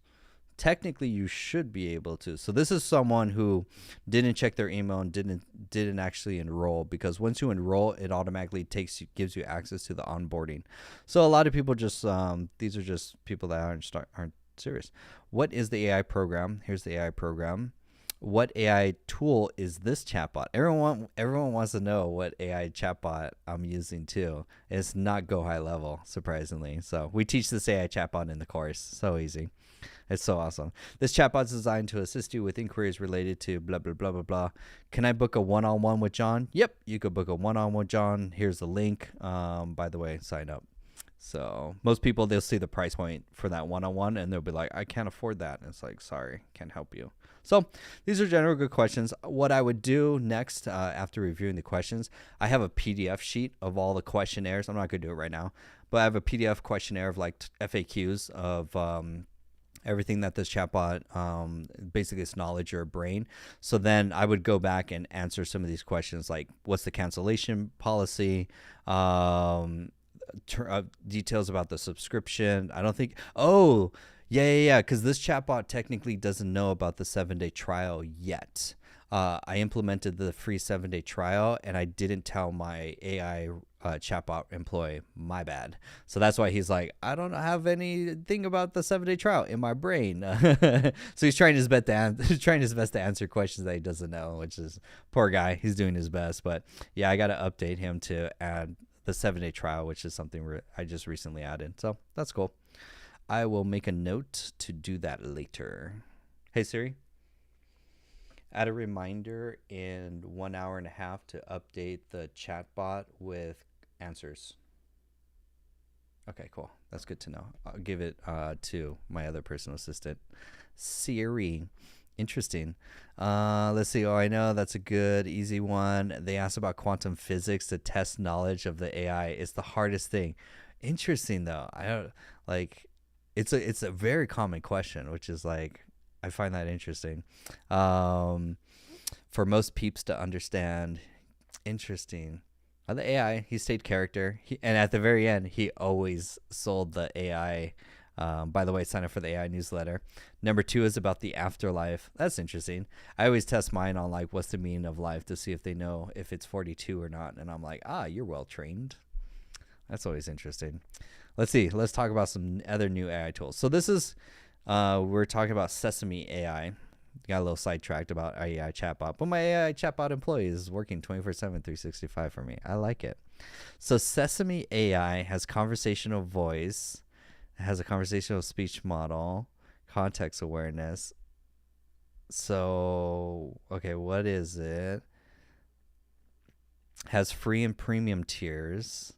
Technically, you should be able to. So this is someone who didn't check their email and didn't actually enroll, because once you enroll, it automatically gives you access to the onboarding. So a lot of people just these are just people that aren't serious. What is the AI program? Here's the AI program. What AI tool is this chatbot? Everyone wants to know what AI chatbot I'm using too. It's not Go High Level, surprisingly. So we teach this AI chatbot in the course. So easy. It's so awesome. This chatbot is designed to assist you with inquiries related to blah, blah, blah, blah, blah. Can I book a one-on-one with John? Yep, you could book a one-on-one with John. Here's the link. By the way, sign up. So most people, they'll see the price point for that one-on-one and they'll be like, I can't afford that. And it's like, sorry, can't help you. So these are general good questions. What I would do next after reviewing the questions, I have a PDF sheet of all the questionnaires. I'm not going to do it right now, but I have a PDF questionnaire of like FAQs of everything that this chatbot, basically its knowledge or brain. So then I would go back and answer some of these questions, like what's the cancellation policy, details about the subscription. I don't think, yeah, because this chatbot technically doesn't know about the 7-day trial yet. I implemented the free 7-day trial and I didn't tell my AI chatbot employee. My bad. So that's why he's like, I don't have anything about the 7-day trial in my brain. So he's trying his best to answer questions that he doesn't know, which is poor guy. He's doing his best, but yeah, I got to update him to add the 7-day trial, which is something I just recently added. So that's cool. I will make a note to do that later. Hey Siri, add a reminder in 1 hour and a half to update the chatbot with answers. Okay, cool. That's good to know. I'll give it to my other personal assistant, Siri. Interesting. Let's see. Oh, I know that's a good, easy one. They asked about quantum physics to test knowledge of the AI. It's the hardest thing. Interesting though. I don't like. It's a very common question, which is like, I find that interesting. For most peeps to understand. Interesting. On the AI, he stayed character. And at the very end, he always sold the AI. By the way, sign up for the AI newsletter. Number 2 is about the afterlife. That's interesting. I always test mine on like, what's the meaning of life, to see if they know if it's 42 or not. And I'm like, you're well trained. That's always interesting. Let's see. Let's talk about some other new AI tools. So this is, we're talking about Sesame AI. Got a little sidetracked about AI chatbot, but my AI chatbot employee is working 24/7, 365 for me. I like it. So Sesame AI has conversational voice, has a conversational speech model, context awareness. So, okay, what is it? Has free and premium tiers.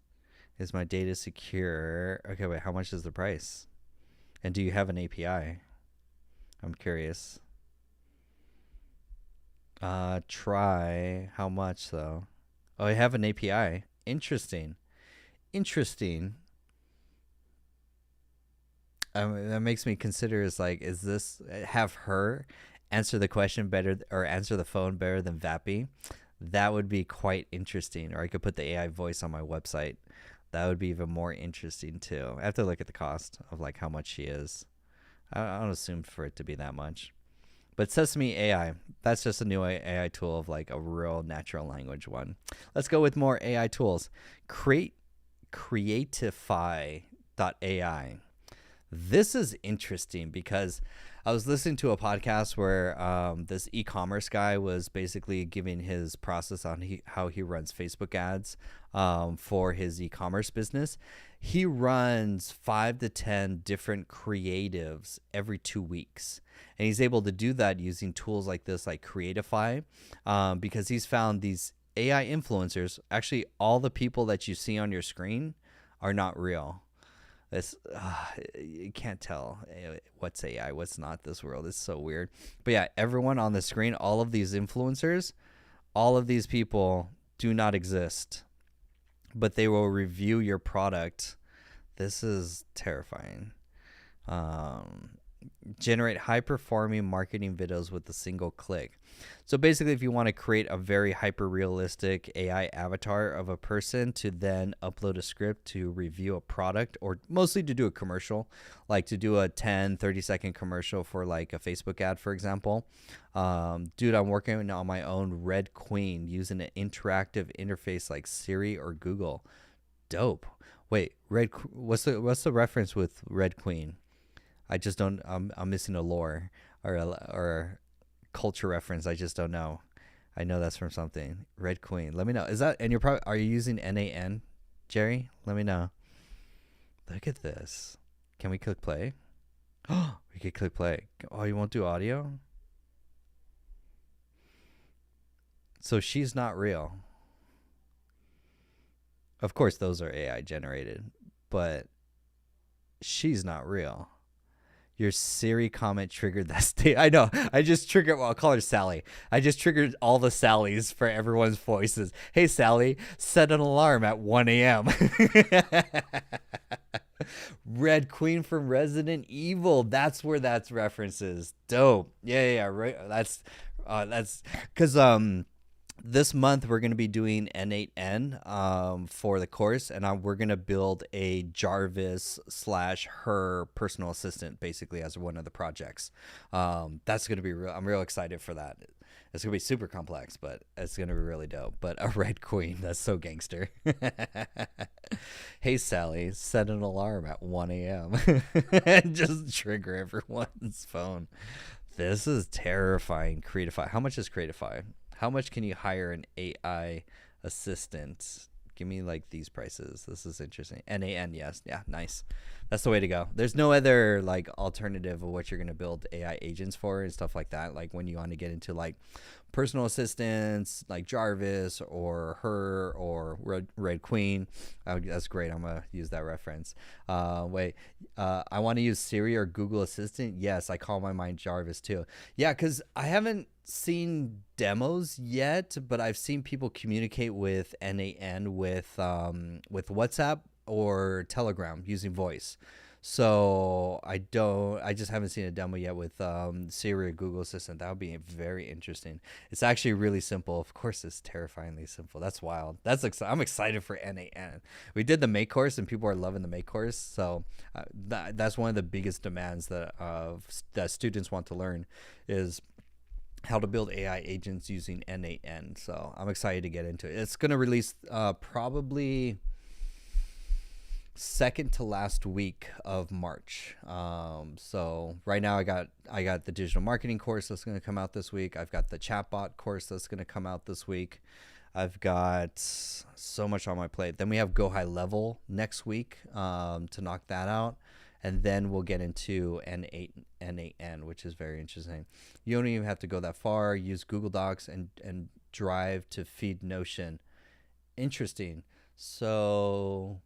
Is my data secure? Okay, wait, how much is the price? And do you have an API? I'm curious. Try. How much though? Oh, I have an API. Interesting. That makes me consider is this have her answer the question better or answer the phone better than Vappy? That would be quite interesting. Or I could put the AI voice on my website. That would be even more interesting too. I have to look at the cost of like how much she is. I don't assume for it to be that much. But Sesame AI, that's just a new AI tool of like a real natural language one. Let's go with more AI tools. Creatify.ai. This is interesting because I was listening to a podcast where this e-commerce guy was basically giving his process on how he runs Facebook ads for his e-commerce business. He runs 5 to 10 different creatives every 2 weeks. And he's able to do that using tools like this, like Creatify, because he's found these AI influencers, actually all the people that you see on your screen are not real. You can't tell what's AI, what's not. This world is so weird. But yeah, everyone on the screen, all of these influencers, all of these people do not exist, but they will review your product. This is terrifying. Generate high-performing marketing videos with a single click. So basically, if you want to create a very hyper-realistic AI avatar of a person to then upload a script to review a product, or mostly to do a commercial, like to do a 10, 30-second commercial for like a Facebook ad, for example. Dude, I'm working on my own Red Queen using an interactive interface like Siri or Google. Dope. Wait, what's the reference with Red Queen? I just don't. I'm missing a lore or culture reference. I just don't know. I know that's from something. Red Queen. Let me know. Is that? And are you using NAN, Jerry? Let me know. Look at this. Can we click play? Oh, we could click play. Oh, you won't do audio? So she's not real. Of course, those are AI generated, but she's not real. Your Siri comment triggered that state. I know. I just triggered. Well, I'll call her Sally. I just triggered all the Sallys for everyone's voices. Hey, Sally, set an alarm at 1 a.m. Red Queen from Resident Evil. That's where that's references. Dope. Yeah. Right. That's because this month we're going to be doing N8N for the course, and we're going to build a Jarvis / her personal assistant basically as one of the projects. That's going to be real. I'm real excited for that. It's going to be super complex, but it's going to be really dope. But a Red Queen, that's so gangster. Hey, Sally, set an alarm at 1 a.m. and just trigger everyone's phone. This is terrifying. Creatify. How much is Creatify? How much can you hire an AI assistant? Give me like these prices. This is interesting. NAN, yes. Yeah, nice. That's the way to go. There's no other like alternative of what you're going to build AI agents for and stuff like that. Like when you want to get into like personal assistants like Jarvis or her or Red Queen. That's great. I'm going to use that reference. I want to use Siri or Google Assistant. Yes, I call my mind Jarvis too. Yeah, because I haven't seen demos yet, but I've seen people communicate with NAN with WhatsApp or Telegram using voice. So I just haven't seen a demo yet with Siri or Google Assistant. That would be very interesting. It's actually really simple. Of course, it's terrifyingly simple. That's wild. I'm excited for NAN. We did the Make course and people are loving the Make course. So that's one of the biggest demands that students want to learn is how to build AI agents using N8N. So I'm excited to get into it. It's going to release probably second to last week of March. So right now I got the digital marketing course that's going to come out this week. I've got the chatbot course that's going to come out this week. I've got so much on my plate. Then we have Go High Level next week to knock that out. And then we'll get into N8N, which is very interesting. You don't even have to go that far. Use Google Docs and Drive to feed Notion. Interesting. So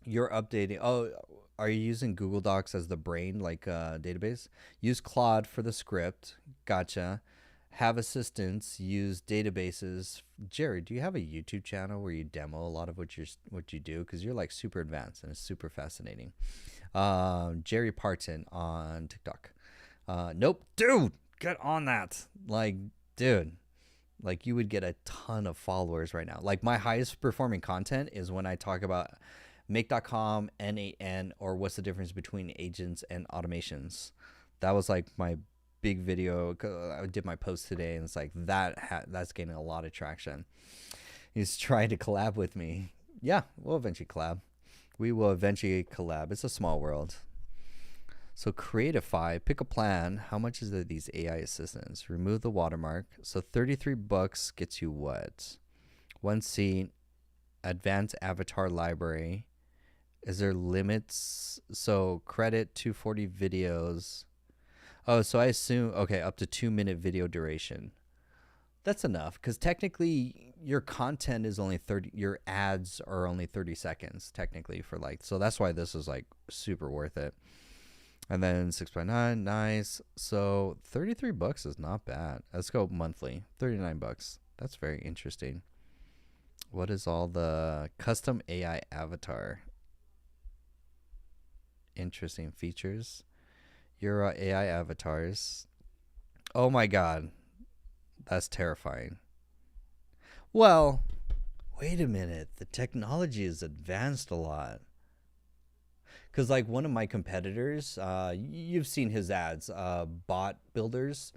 you're updating. Oh, are you using Google Docs as the brain, like database? Use Claude for the script. Gotcha. Have assistants. Use databases. Jerry, do you have a YouTube channel where you demo a lot of what you do? Because you're like super advanced and it's super fascinating. Jerry Parton on TikTok. Nope. Dude, get on that. Like, dude, like you would get a ton of followers right now. Like my highest performing content is when I talk about Make.com, N8N, or what's the difference between agents and automations. That was like my big video. I did my post today, and it's like that's gaining a lot of traction. He's trying to collab with me. Yeah, we'll eventually collab. We will eventually collab. It's a small world. So Creatify, pick a plan. How much is these AI assistants? Remove the watermark. So $33 gets you what? One seat, advanced avatar library. Is there limits? So credit 240 videos. Oh, so I assume, okay, up to 2-minute video duration. That's enough, because technically your content is only 30, your ads are only 30 seconds technically for like, so that's why this is like super worth it. And then 6x9, nice. So $33 is not bad. Let's go monthly, $39. That's very interesting. What is all the custom AI avatar? Interesting features. Your AI avatars. Oh my God. That's terrifying. Well, wait a minute. The technology has advanced a lot. Because like one of my competitors, you've seen his ads, Bot Builders.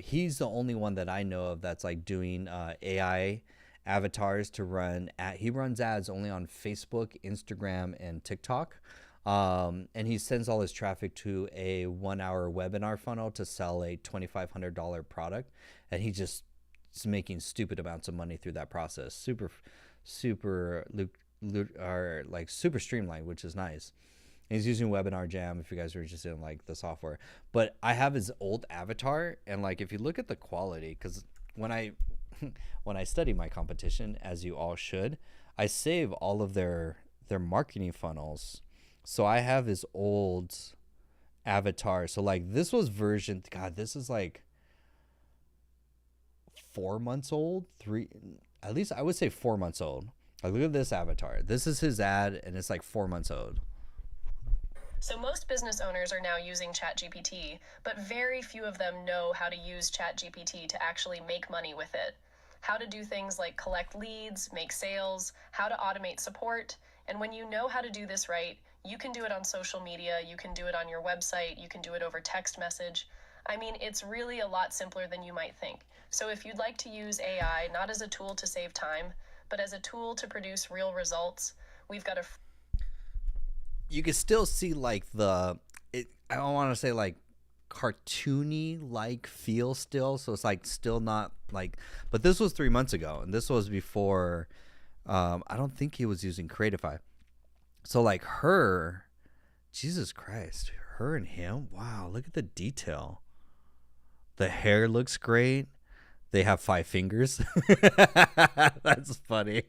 He's the only one that I know of that's like doing AI avatars to run. He runs ads only on Facebook, Instagram, and TikTok. And he sends all his traffic to a 1-hour webinar funnel to sell a $2,500 product. And he just is making stupid amounts of money through that process. Super streamlined, which is nice. And he's using Webinar Jam if you guys are interested in like the software. But I have his old avatar, and like if you look at the quality, because when I study my competition, as you all should, I save all of their marketing funnels. So I have his old avatar. So like this was version, God, this is like 4 months old, at least I would say 4 months old. Like, look at this avatar. This is his ad, and it's like 4 months old. So most business owners are now using ChatGPT, but very few of them know how to use ChatGPT to actually make money with it. How to do things like collect leads, make sales, how to automate support. And when you know how to do this right, you can do it on social media, you can do it on your website, you can do it over text message. I mean, it's really a lot simpler than you might think. So if you'd like to use AI not as a tool to save time, but as a tool to produce real results, we've got you can still see like I don't want to say like cartoony like feel still, so it's like still not like, but this was 3 months ago, and this was before I don't think he was using Creatify. So like her, Jesus Christ, her and him, wow, look at the detail. The hair looks great. They have 5 fingers. That's funny.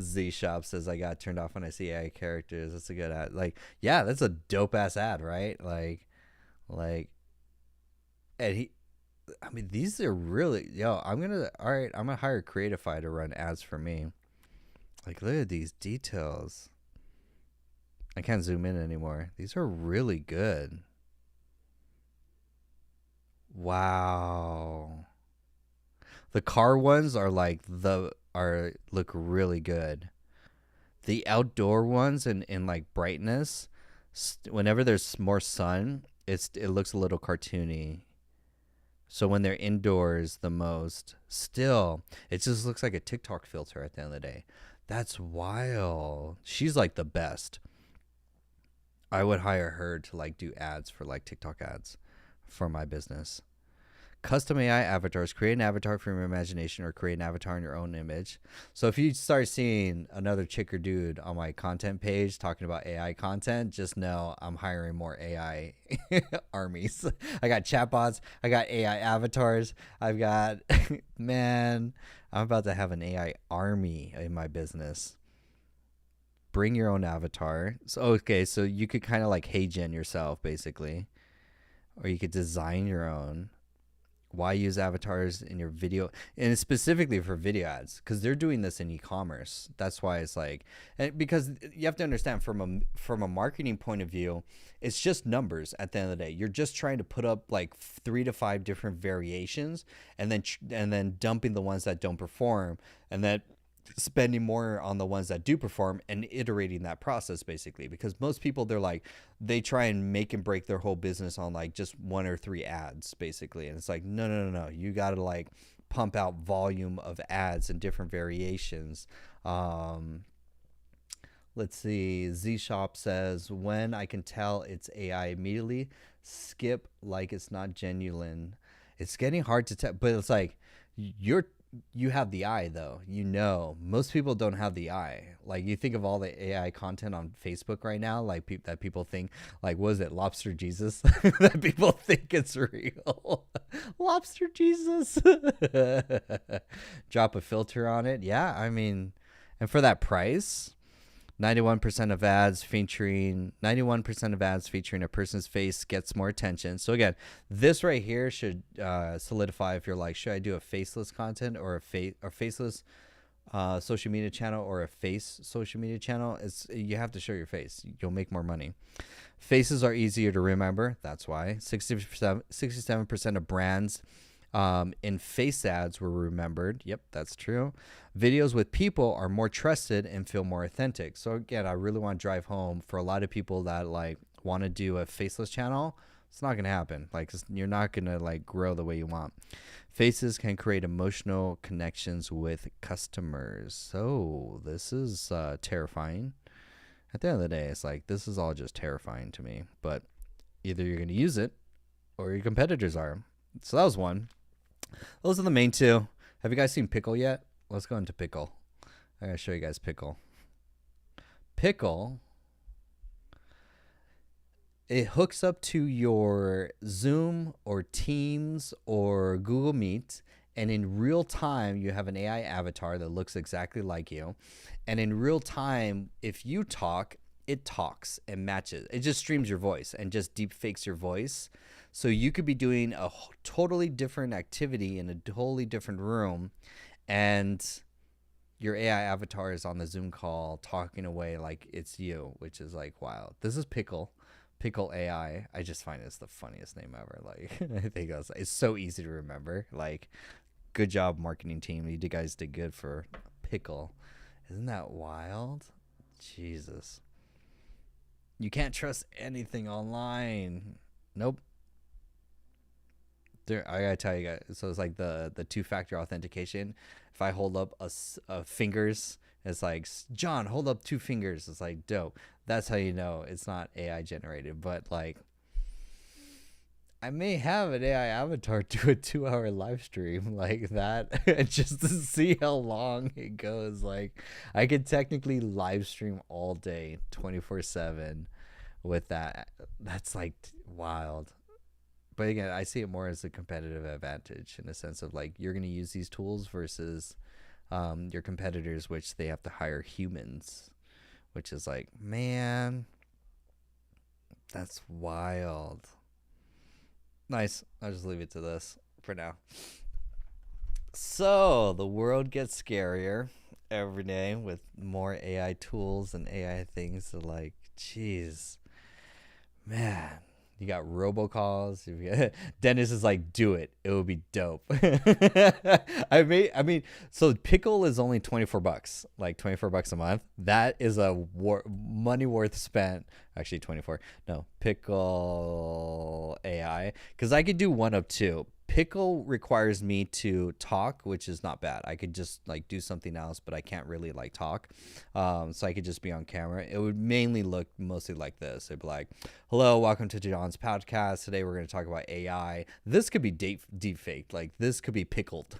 Z Shop says I got turned off when I see AI characters. That's a good ad. Like, yeah, that's a dope ass ad, right? Like, and I mean, these are really, I'm gonna hire Creatify to run ads for me. Like, look at these details. I can't zoom in anymore. These are really good. Wow. The car ones are like look really good. The outdoor ones in like brightness, whenever there's more sun, it looks a little cartoony. So when they're indoors the most, still, it just looks like a TikTok filter at the end of the day. That's wild. She's like the best. I would hire her to like do ads for like TikTok ads for my business. Custom AI avatars. Create an avatar from your imagination or create an avatar in your own image. So if you start seeing another chick or dude on my content page talking about AI content, just know I'm hiring more AI armies. I got chatbots. I got AI avatars. I've got, man, I'm about to have an AI army in my business. Bring your own avatar. So, okay, so you could kind of like HeyGen yourself, basically. Or you could design your own. Why use avatars in your video? And it's specifically for video ads, because they're doing this in e-commerce. That's why it's like, and because you have to understand from a marketing point of view, it's just numbers at the end of the day. You're just trying to put up like 3 to 5 different variations, and then dumping the ones that don't perform, and then spending more on the ones that do perform and iterating that process basically, because most people, they try and make and break their whole business on like just 1 or 3 ads basically. And it's like, no, you got to like pump out volume of ads and different variations. Let's see. Z Shop says, when I can tell it's AI immediately, skip like it's not genuine. It's getting hard to tell, but it's like you have the eye though. Most people don't have the eye. Like you think of all the AI content on Facebook right now, like that people think, like, was it Lobster Jesus? That people think it's real. Lobster Jesus. Drop a filter on it. Yeah, I mean, and for that price, 91% of ads featuring a person's face gets more attention. So again, this right here should solidify if you're like, should I do a faceless content or a faceless social media channel or a face social media channel? You have to show your face. You'll make more money. Faces are easier to remember. That's why 67% of brands in face ads were remembered. Yep, that's true. Videos with people are more trusted and feel more authentic. So again, I really want to drive home for a lot of people that like want to do a faceless channel. It's not going to happen. Like, you're not going to like grow the way you want. Faces can create emotional connections with customers. So this is terrifying. At the end of the day, it's like, this is all just terrifying to me. But either you're going to use it or your competitors are. So that was one. Those are the main two. Have you guys seen Pickle yet? Let's go into Pickle. I'm going to show you guys Pickle. Pickle, it hooks up to your Zoom or Teams or Google Meet, and in real time, you have an AI avatar that looks exactly like you. And in real time, if you talk, it talks and matches. It just streams your voice and just deep fakes your voice. So you could be doing a totally different activity in a totally different room, and your AI avatar is on the Zoom call talking away like it's you, which is like wild. This is Pickle AI. I just find it's the funniest name ever. Like, I think it's so easy to remember. Like, good job, marketing team. You guys did good for Pickle. Isn't that wild? Jesus. You can't trust anything online. Nope. I gotta tell you guys. So it's like the 2-factor authentication. If I hold up a fingers, it's like, John, hold up 2 fingers. It's like, dope. That's how you know it's not AI generated. But like, I may have an AI avatar do a 2-hour live stream like that, just to see how long it goes. Like, I could technically live stream all day, 24/7, with that. That's like wild. But again, I see it more as a competitive advantage in the sense of like, you're going to use these tools versus your competitors, which they have to hire humans, which is like, man, that's wild. Nice. I'll just leave it to this for now. So the world gets scarier every day with more AI tools and AI things. So like, geez, man. You got robocalls. Dennis is like, do it. It would be dope. I mean, so Pickle is only $24, like $24 a month. That is a money worth spent. Actually, 24. No, Pickle AI, because I could do one of two. Pickle requires me to talk, which is not bad. I could just like do something else, but I can't really like talk. So I could just be on camera. It would mainly look mostly like this. It'd be like, hello, welcome to John's podcast. Today we're going to talk about AI. This could be deep faked. Like, this could be pickled.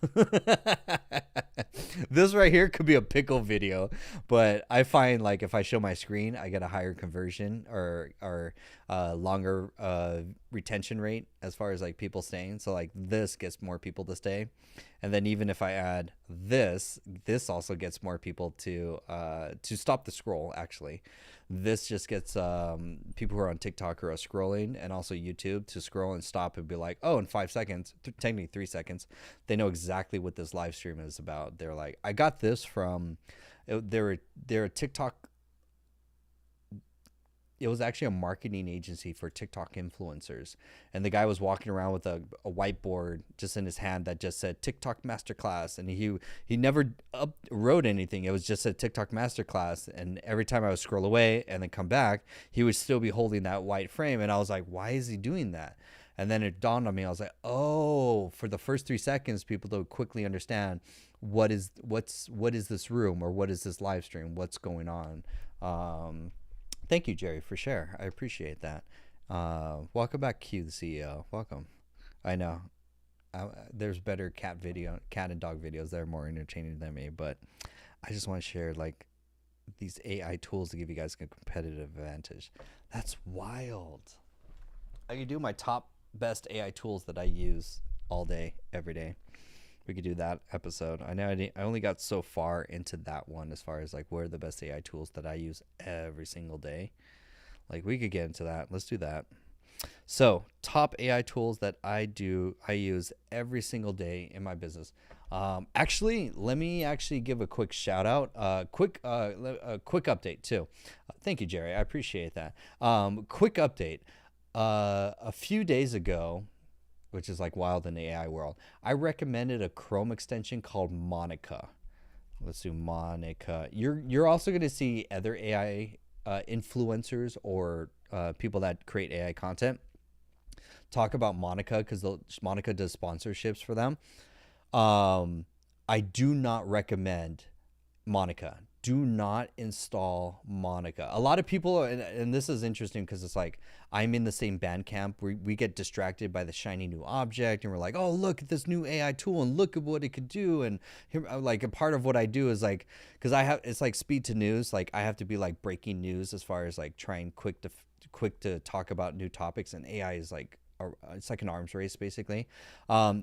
This right here could be a pickle video, but I find like if I show my screen, I get a higher conversion or longer retention rate as far as like people staying. So like this gets more people to stay, and then even if I add this also gets more people to stop the scroll. Actually, this just gets people who are on TikTok who are scrolling, and also YouTube, to scroll and stop and be like, oh, in 5 seconds, technically 3 seconds, they know exactly what this live stream is about. They're like, I got this from they're a TikTok it was actually a marketing agency for TikTok influencers. And the guy was walking around with a whiteboard just in his hand that just said TikTok Masterclass. And he never wrote anything. It was just a TikTok Masterclass. And every time I would scroll away and then come back, he would still be holding that white frame. And I was like, why is he doing that? And then it dawned on me. I was like, oh, for the first 3 seconds, people don't quickly understand what is this room, or what is this live stream? What's going on? Thank you, Jerry, for share. I appreciate that. Welcome back, Q, the CEO. Welcome. I know there's better cat and dog videos that are more entertaining than me, but I just want to share like these AI tools to give you guys a competitive advantage. That's wild. I could do my top best AI tools that I use all day, every day. We could do that episode. I know I only got so far into that one as far as like what are the best AI tools that I use every single day. Like we could get into that. Let's do that. So top AI tools that I use every single day in my business. Actually, let me actually give a quick shout out, a quick update too. Thank you, Jerry. I appreciate that. Quick update. A few days ago, which is like wild in the AI world, I recommended a Chrome extension called Monica. Let's do Monica. You're also going to see other AI influencers or people that create AI content talk about Monica, because Monica does sponsorships for them. I do not recommend Monica. Do not install Monica. A lot of people, and this is interesting because it's like I'm in the same band camp. We get distracted by the shiny new object, and we're like, oh, look at this new AI tool, and look at what it could do. And here, like a part of what I do is like, because it's like speed to news. Like I have to be like breaking news as far as like trying quick to talk about new topics, and AI is like, it's like an arms race basically.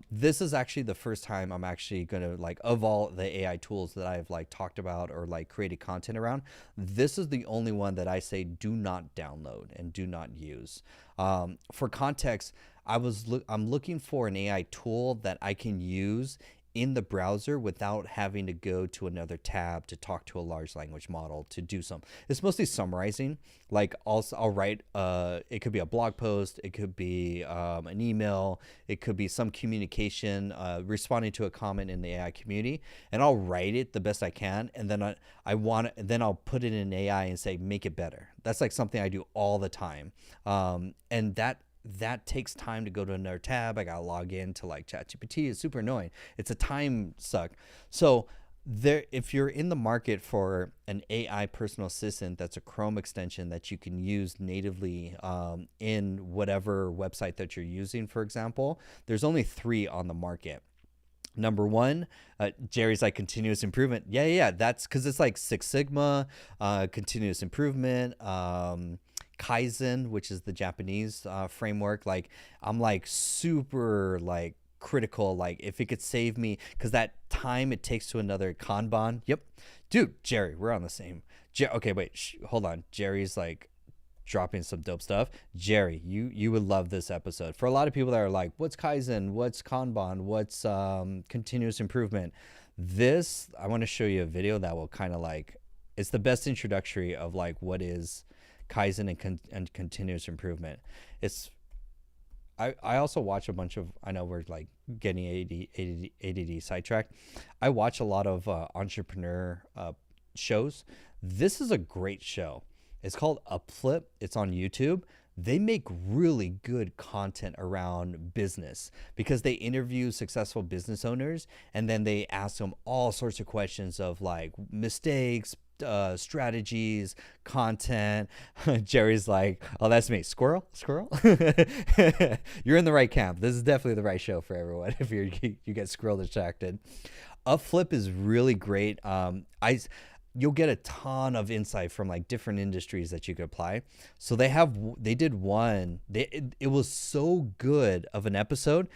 This is actually the first time I'm actually gonna, like, of all the AI tools that I've like talked about or like created content around, this is the only one that I say do not download and do not use. For context, I'm looking for an AI tool that I can use in the browser without having to go to another tab to talk to a large language model to do some. It's mostly summarizing. Like I'll write, it could be a blog post, it could be an email, it could be some communication, responding to a comment in the AI community, and I'll write it the best I can, and then then I'll put it in AI and say make it better. That's like something I do all the time, and that takes time to go to another tab. I gotta log in to like ChatGPT. It's super annoying. It's a time suck. So if you're in the market for an AI personal assistant that's a Chrome extension that you can use natively in whatever website that you're using, for example, there's only 3 on the market. Number 1, Jerry's like continuous improvement. Yeah. That's because it's like Six Sigma, continuous improvement, Kaizen, which is the Japanese framework. Like I'm like super like critical, like if it could save me, because that time it takes to another Kanban. Yep, dude, Jerry, we're on the same. Okay, wait, hold on. Jerry's like dropping some dope stuff. Jerry, you would love this episode. For a lot of people that are like, what's Kaizen? What's Kanban? What's continuous improvement? This, I want to show you a video that will kind of like, it's the best introductory of like what is Kaizen and continuous improvement. I also watch a bunch of, I know we're like getting ADD sidetracked. I watch a lot of entrepreneur shows. This is a great show. It's called Upflip. It's on YouTube. They make really good content around business because they interview successful business owners, and then they ask them all sorts of questions of like mistakes, strategies, content. Jerry's like, oh, that's me. Squirrel. You're in the right camp. This is definitely the right show for everyone if you get squirrel distracted. Upflip is really great. You'll get a ton of insight from like different industries that you could apply. So they did one. It was so good of an episode.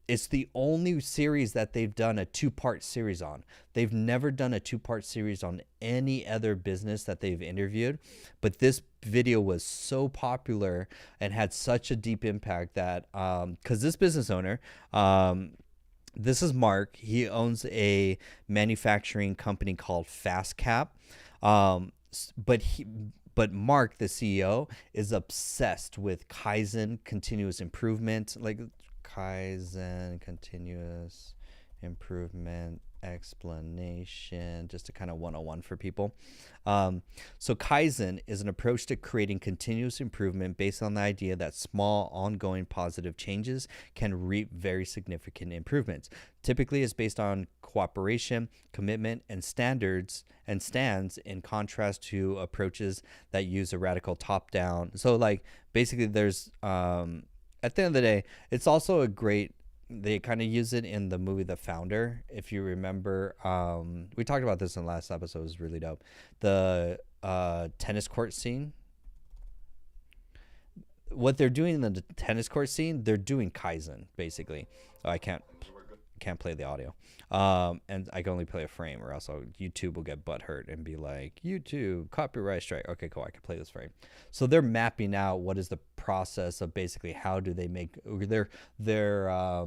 It's the only series that they've done a 2-part series on. They've never done a 2-part series on any other business that they've interviewed, but this video was so popular and had such a deep impact that because this business owner, this is Mark. He owns a manufacturing company called FastCap, but Mark, the CEO, is obsessed with Kaizen, continuous improvement, like Kaizen, continuous improvement explanation, just a kind of 101 for people. So Kaizen is an approach to creating continuous improvement based on the idea that small, ongoing positive changes can reap very significant improvements. Typically, it's based on cooperation, commitment, and standards, and stands in contrast to approaches that use a radical top-down. So, like, basically, there's at the end of the day, it's also a great. They kind of use it in the movie The Founder. If you remember, we talked about this in the last episode. It was really dope. The tennis court scene. What they're doing in the tennis court scene, they're doing Kaizen, basically. I can't play the audio. And I can only play a frame, or else YouTube will get butthurt and be like, YouTube, copyright strike. Okay, cool. I can play this frame. So they're mapping out what is the process of basically how do they make they're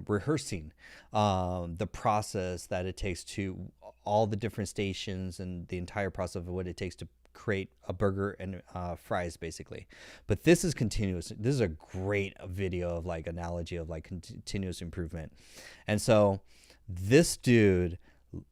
rehearsing the process that it takes to all the different stations and the entire process of what it takes to create a burger and fries, basically. But this is continuous. This is a great video of like analogy of like continuous improvement. And so this dude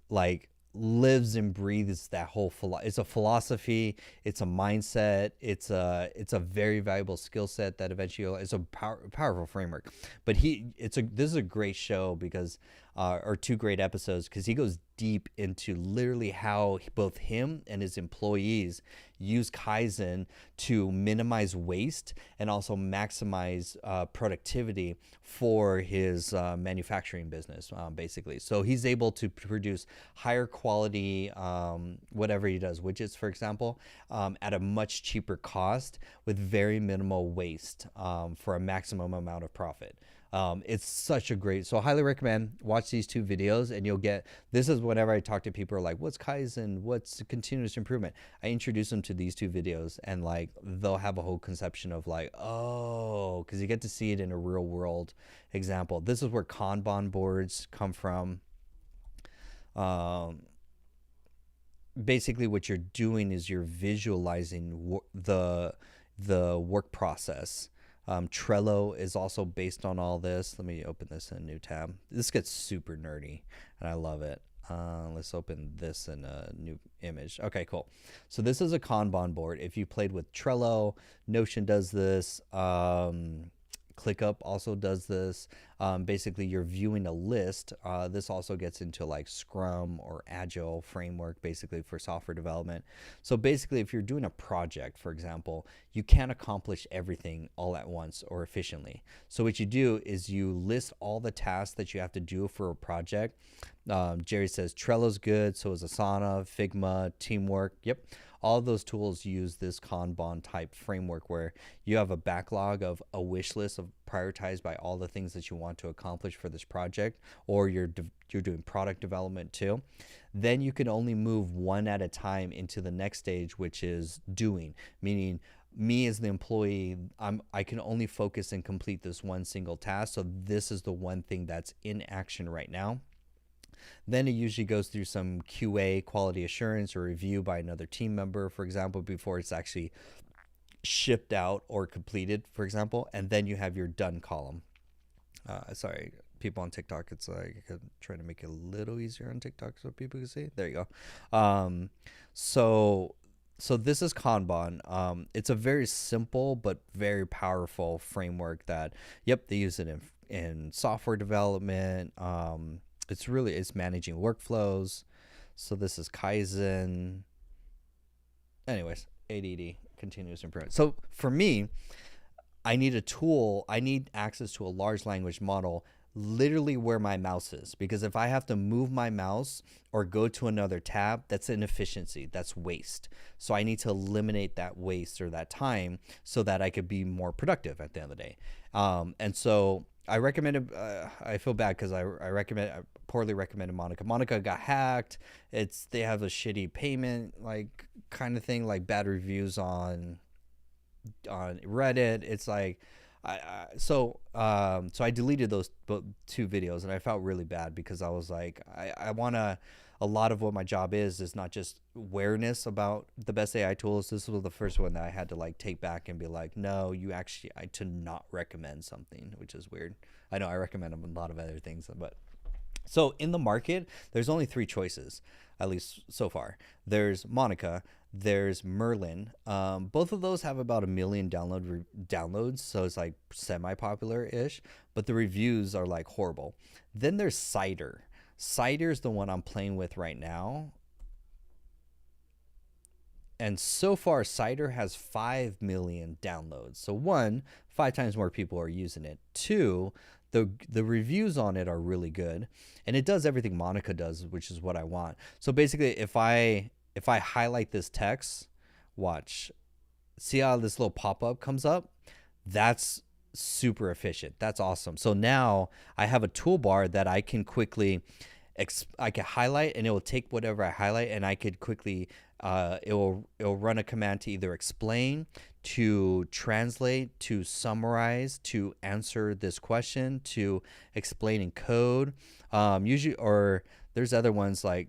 like lives and breathes that whole it's a philosophy, it's a mindset, it's a very valuable skill set that eventually it's a powerful framework. But this is a great show because or two great episodes, because he goes deep into literally how both him and his employees use Kaizen to minimize waste and also maximize productivity for his manufacturing business, basically. So he's able to produce higher quality, whatever he does, widgets, for example, at a much cheaper cost with very minimal waste for a maximum amount of profit. It's such a great, so I highly recommend watch these two videos, and you'll get, this is whenever I talk to people are like, what's Kaizen? What's continuous improvement? I introduce them to these two videos, and like, they'll have a whole conception of like, oh, cause you get to see it in a real world example. This is where Kanban boards come from. Basically what you're doing is you're visualizing the work process. Trello is also based on all this. Let me open this in a new tab. This gets super nerdy, and I love it. Let's open this in a new image. Okay, cool. So this is a Kanban board. If you played with Trello, Notion does this. ClickUp also does this. Basically, you're viewing a list. This also gets into like Scrum or Agile framework, basically for software development. So basically, if you're doing a project, for example, you can't accomplish everything all at once or efficiently. So what you do is you list all the tasks that you have to do for a project. Jerry says Trello's good, so is Asana, Figma, Teamwork. Yep. All of those tools use this Kanban type framework where you have a backlog of a wish list of prioritized by all the things that you want to accomplish for this project, or you're doing product development too. Then you can only move one at a time into the next stage, which is doing, meaning me as the employee, I can only focus and complete this one single task. So this is the one thing that's in action right now. Then it usually goes through some QA, quality assurance, or review by another team member, for example, before it's actually shipped out or completed, for example. And then you have your done column. Sorry, people on TikTok, it's like I'm trying to make it a little easier on TikTok so people can see. There you go. So this is Kanban. It's a very simple but very powerful framework that, yep, they use it in software development. It's managing workflows. So this is Kaizen. Anyways, ADD, continuous improvement. So for me, I need a tool. I need access to a large language model literally where my mouse is, because if I have to move my mouse or go to another tab, that's inefficiency, that's waste. So I need to eliminate that waste or that time so that I could be more productive at the end of the day. And so I recommended, I feel bad because I poorly recommended Monica. Monica got hacked. They have a shitty payment, like kind of thing, like bad reviews on Reddit. It's like, so I deleted those two videos, and I felt really bad because I was like, I want to a lot of what my job is not just awareness about the best AI tools. This was the first one that I had to like take back and be like, no, you actually, I to not recommend something, which is weird. I know I recommend a lot of other things, but so in the market, there's only 3 choices, at least so far. There's Monica, there's Merlin. Both of those have about 1 million downloads, so it's like semi-popular-ish, but the reviews are like horrible. Then there's Cider. Cider is the one I'm playing with right now. And so far, Cider has 5 million downloads. So 1, 5 times more people are using it. 2, the reviews on it are really good, and it does everything Monica does, which is what I want. So basically, if I highlight this text, watch, see how this little pop-up comes up? That's super efficient. That's awesome. So now I have a toolbar that I can quickly I can highlight, and it will take whatever I highlight, and I could quickly it will run a command to either explain, to translate, to summarize, to answer this question, to explain in code. Usually, or there's other ones like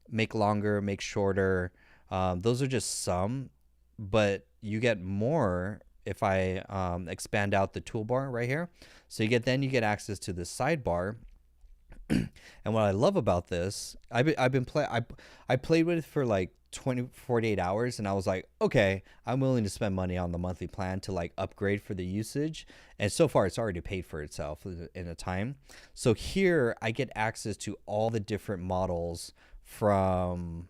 make longer, make shorter. Those are just some, but you get more if I expand out the toolbar right here. So you get access to this sidebar. And what I love about this, I played with it for like 48 hours, and I was like, okay, I'm willing to spend money on the monthly plan to like upgrade for the usage. And so far it's already paid for itself in a time. So here I get access to all the different models from,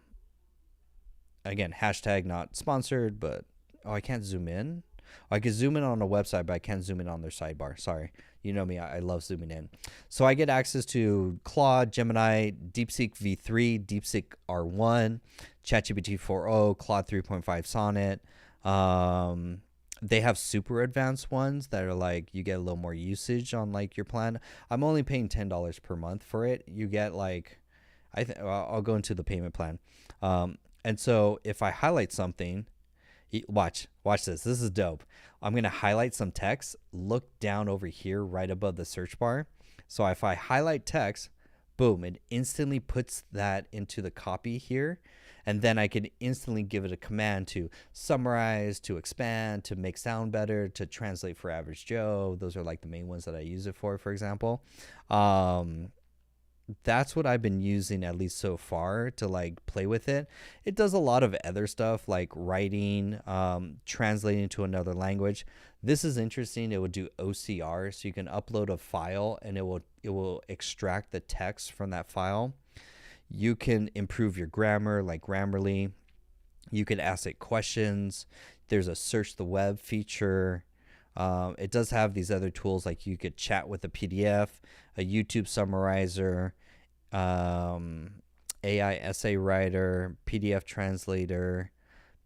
again, hashtag not sponsored, but I can't zoom in. I can zoom in on a website, but I can't zoom in on their sidebar. Sorry. You know me, I love zooming in. So I get access to Claude, Gemini, DeepSeek V3, DeepSeek R1, ChatGPT 4.0, Claude 3.5 Sonnet. They have super advanced ones that are like, you get a little more usage on like your plan. I'm only paying $10 per month for it. You get like, I'll go into the payment plan. And so if I highlight something, watch this. This is dope. I'm going to highlight some text. Look down over here right above the search bar. So if I highlight text, boom, it instantly puts that into the copy here. And then I can instantly give it a command to summarize, to expand, to make sound better, to translate for average Joe. Those are like the main ones that I use it for example. That's what I've been using, at least so far, to like play with it. It does a lot of other stuff like writing, translating to another language. This is interesting. It will do OCR, so you can upload a file and it will extract the text from that file. You can improve your grammar like Grammarly. You can ask it questions. There's a search the web feature. It does have these other tools, like you could chat with a PDF, a YouTube summarizer, AI essay writer, PDF translator,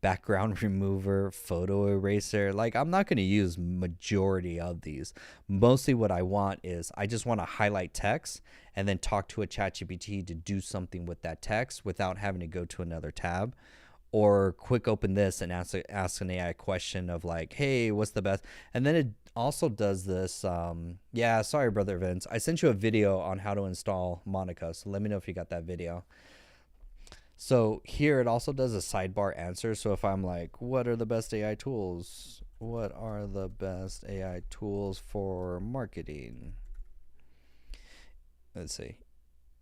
background remover, photo eraser. Like, I'm not going to use majority of these. Mostly what I want is I just want to highlight text and then talk to a ChatGPT to do something with that text without having to go to another tab. Or quick open this and ask an AI question of like, hey, what's the best? And then it also does this. Yeah, sorry, Brother Vince. I sent you a video on how to install Monica. So let me know if you got that video. So here it also does a sidebar answer. So if I'm like, what are the best AI tools? What are the best AI tools for marketing? Let's see.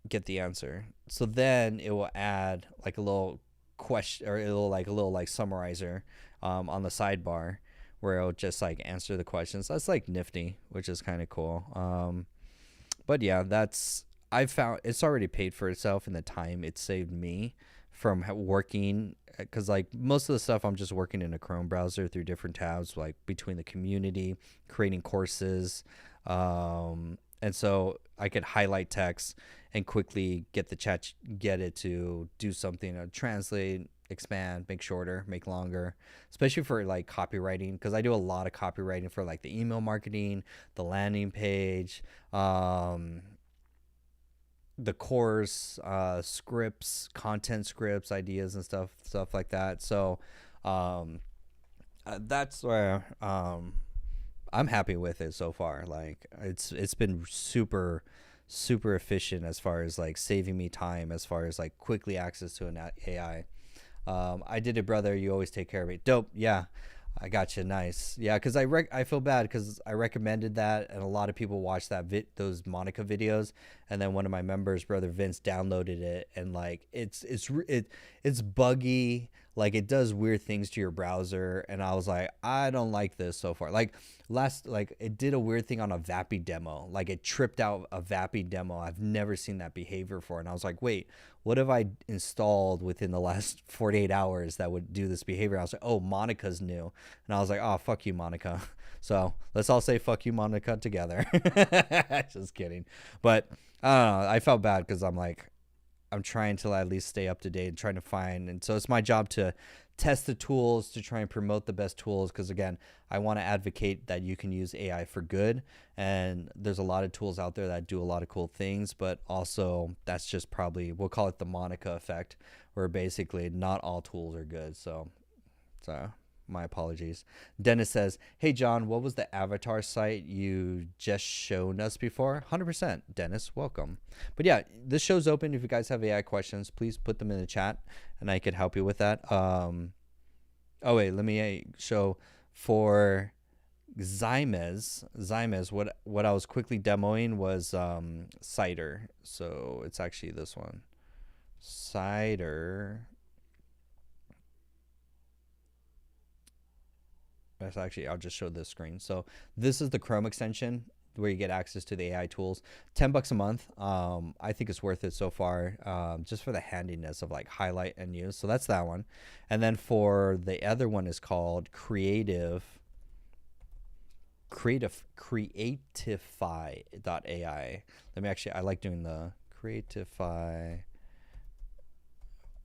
Get the answer. So then it will add like a little question, or a little summarizer on the sidebar where it'll just like answer the questions. That's like nifty, which is kind of cool. But yeah, I've found it's already paid for itself in the time it saved me from working, because like most of the stuff I'm just working in a Chrome browser through different tabs, like between the community, creating courses, and so I could highlight text and quickly get it to do something, translate, expand, make shorter, make longer, especially for like copywriting, because I do a lot of copywriting for like the email marketing, the landing page, the course, scripts, content scripts, ideas and stuff like that. So that's where I'm happy with it so far. Like it's been super super efficient as far as like saving me time, as far as like quickly access to an AI. I did it, brother. You always take care of me. Dope. Yeah. I got you. Nice. Yeah, because I feel bad because I recommended that, and a lot of people watched those Monica videos, and then one of my members, brother Vince, downloaded it, and like it's buggy, like it does weird things to your browser, and I was like, I don't like this so far. Like it did a weird thing on a Vappy demo, like it tripped out a Vappy demo. I've never seen that behavior before, and I was like, wait, what have I installed within the last 48 hours that would do this behavior? I was like, oh, Monica's new. And I was like, oh, fuck you, Monica. So let's all say fuck you, Monica, together. Just kidding. But I don't know. I felt bad because I'm trying to at least stay up to date and trying to find. And so it's my job to test the tools, to try and promote the best tools, because again, I want to advocate that you can use AI for good, and there's a lot of tools out there that do a lot of cool things, but also that's just probably, we'll call it the Monica effect, where basically not all tools are good. So my apologies. Dennis says, hey John, what was the avatar site you just shown us before? 100%, Dennis, welcome. But yeah, this show's open. If you guys have AI questions, please put them in the chat and I could help you with that. Oh wait, let me show for Zymes, what I was quickly demoing was Cider. So it's actually this one. Cider. That's actually, I'll just show this screen. So this is the Chrome extension where you get access to the AI tools. $10 a month. I think it's worth it so far, just for the handiness of like highlight and use. So that's that one. And then for the other one is called Creatify.ai. Let me actually, I like doing the Creatify.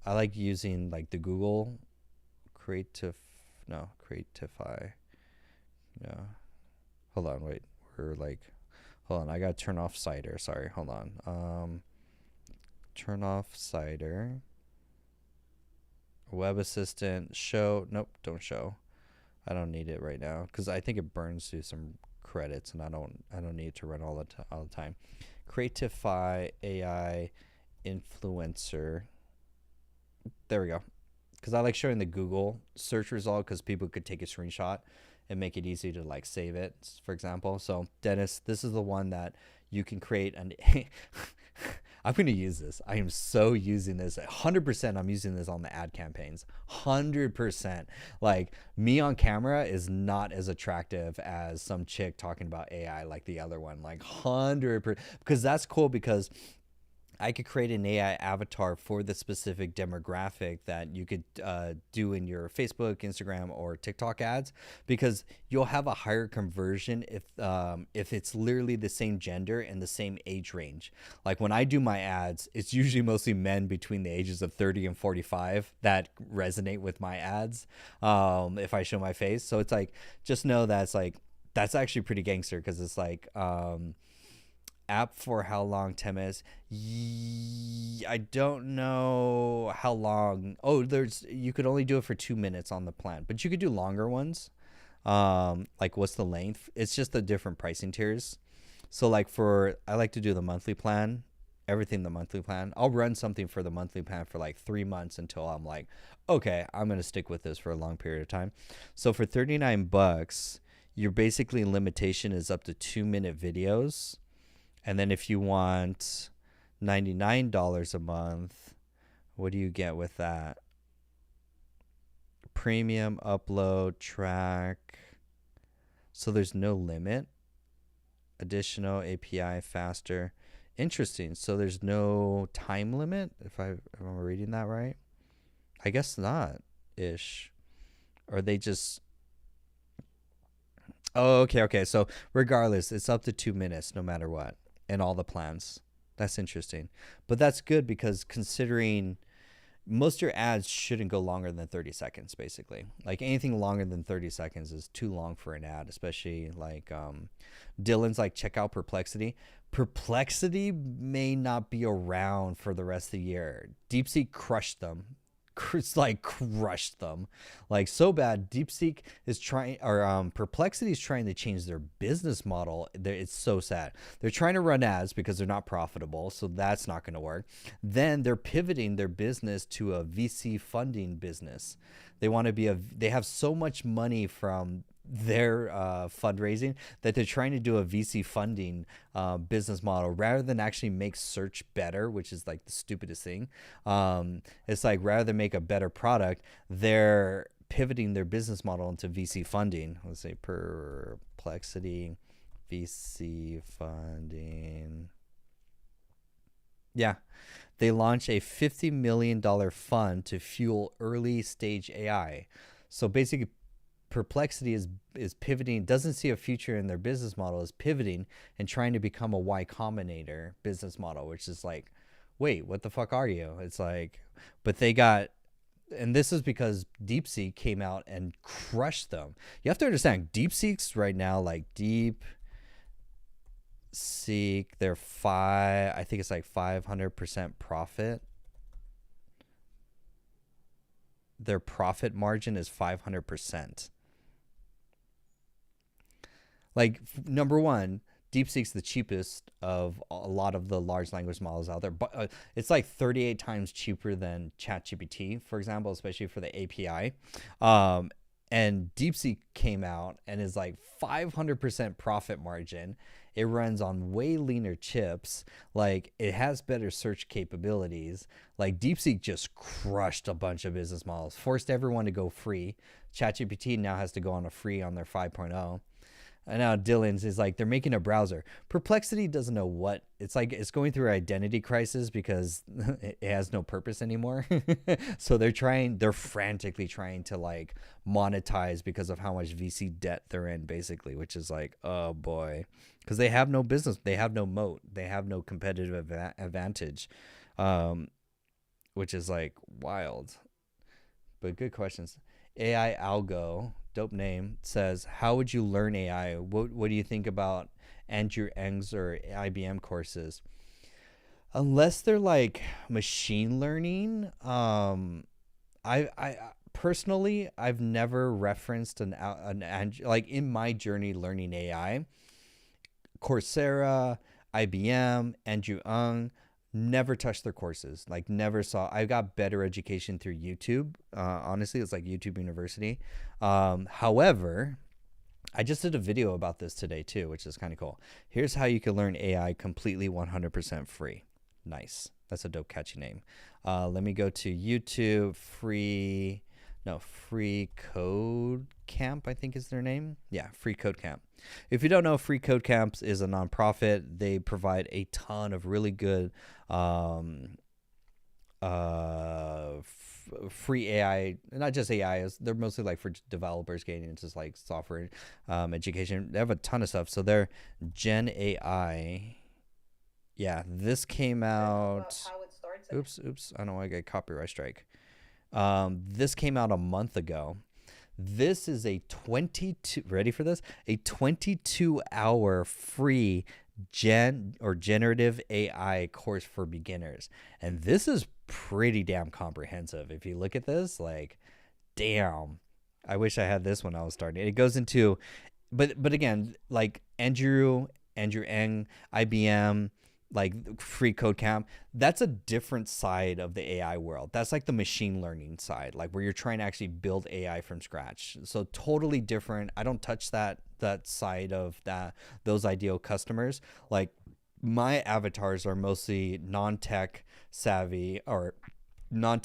I like using like the Google Creatify. Yeah. Hold on, wait. Hold on. I gotta turn off Cider. Sorry, hold on. Turn off Cider. Web Assistant. Show. Nope, don't show. I don't need it right now because I think it burns through some credits, and I don't need to run all the time. Creatify AI influencer. There we go. Because I like showing the Google search result because people could take a screenshot and make it easy to like save it, for example. So Dennis, this is the one that you can create an I'm going to use this. I am so using this. 100% I'm using this on the ad campaigns. 100%. Like me on camera is not as attractive as some chick talking about AI like the other one. Like 100%. Because that's cool because I could create an AI avatar for the specific demographic that you could do in your Facebook, Instagram, or TikTok ads, because you'll have a higher conversion if it's literally the same gender and the same age range. Like when I do my ads, it's usually mostly men between the ages of 30 and 45 that resonate with my ads if I show my face. So it's like, just know that's actually pretty gangster because it's like app for how long, 10 minutes. I don't know how long. Oh, you could only do it for 2 minutes on the plan, but you could do longer ones. Like what's the length? It's just the different pricing tiers. So like I like to do the monthly plan, everything the monthly plan. I'll run something for the monthly plan for like 3 months until I'm like, okay, I'm going to stick with this for a long period of time. So for $39, your basically limitation is up to 2-minute videos. And then if you want $99 a month, what do you get with that? Premium, upload, track. So there's no limit. Additional API, faster. Interesting. So there's no time limit, if I'm reading that right? I guess not, ish. Or they just... Oh, okay. So regardless, it's up to 2 minutes no matter what. And all the plans. That's interesting. But that's good because considering most of your ads shouldn't go longer than 30 seconds, basically. Like anything longer than 30 seconds is too long for an ad, especially like Dylan's like, check out Perplexity. Perplexity may not be around for the rest of the year. DeepSeek crushed them. like crushed them, like so bad. DeepSeek is trying, or Perplexity is trying to change their business model. It's so sad. They're trying to run ads because they're not profitable, so that's not going to work. Then they're pivoting their business to a VC funding business. They want to be they have so much money from their fundraising that they're trying to do a VC funding business model rather than actually make search better, which is like the stupidest thing. It's like rather than make a better product, they're pivoting their business model into VC funding. Let's say Perplexity VC funding. Yeah. They launched a $50 million fund to fuel early stage AI. So basically, Perplexity is pivoting, doesn't see a future in their business model, is pivoting and trying to become a Y Combinator business model, which is like, wait, what the fuck are you? It's like, but they got, and this is because DeepSeek came out and crushed them. You have to understand, DeepSeek's right now, like DeepSeek, they're I think it's like 500% profit. Their profit margin is 500%. Like, number one, DeepSeek's the cheapest of a lot of the large language models out there. But it's like 38 times cheaper than ChatGPT, for example, especially for the API. And DeepSeek came out and is like 500% profit margin. It runs on way leaner chips. Like, it has better search capabilities. Like, DeepSeek just crushed a bunch of business models, forced everyone to go free. ChatGPT now has to go on a free on their 5.0. And now Dylan's is like, they're making a browser. Perplexity doesn't know what it's like. It's going through an identity crisis because it has no purpose anymore. So they're frantically trying to like monetize because of how much VC debt they're in, basically, which is like, oh boy, because they have no business, they have no moat, they have no competitive advantage, which is like wild. But good questions. AI Algo, dope name, says, how would you learn AI? What do you think about Andrew Ng's or IBM courses? Unless they're like machine learning, I personally, I've never referenced like in my journey learning AI. Coursera, IBM, Andrew Ng, never touched their courses. Like, never saw. I got better education through YouTube. Honestly, it's like YouTube University. However, I just did a video about this today too, which is kind of cool. Here's how you can learn AI completely 100% free. Nice. That's a dope, catchy name. Let me go to YouTube. Free Code Camp, I think is their name. Yeah, Free Code Camp. If you don't know, Free Code Camps is a nonprofit. They provide a ton of really good free AI, not just AI, they're mostly like for developers getting into like software education. They have a ton of stuff. So they're Gen AI. Yeah, this came out. Oops. I don't want to get copyright strike. This came out a month ago. This is a 22-hour free generative AI course for beginners. And this is pretty damn comprehensive. If you look at this, like, damn, I wish I had this when I was starting. It goes into, but again, like Andrew Ng, IBM, like Free Code Camp, that's a different side of the AI world. That's like the machine learning side, like where you're trying to actually build AI from scratch. So totally different. I don't touch that side of those ideal customers. Like, my avatars are mostly non-tech savvy. Let me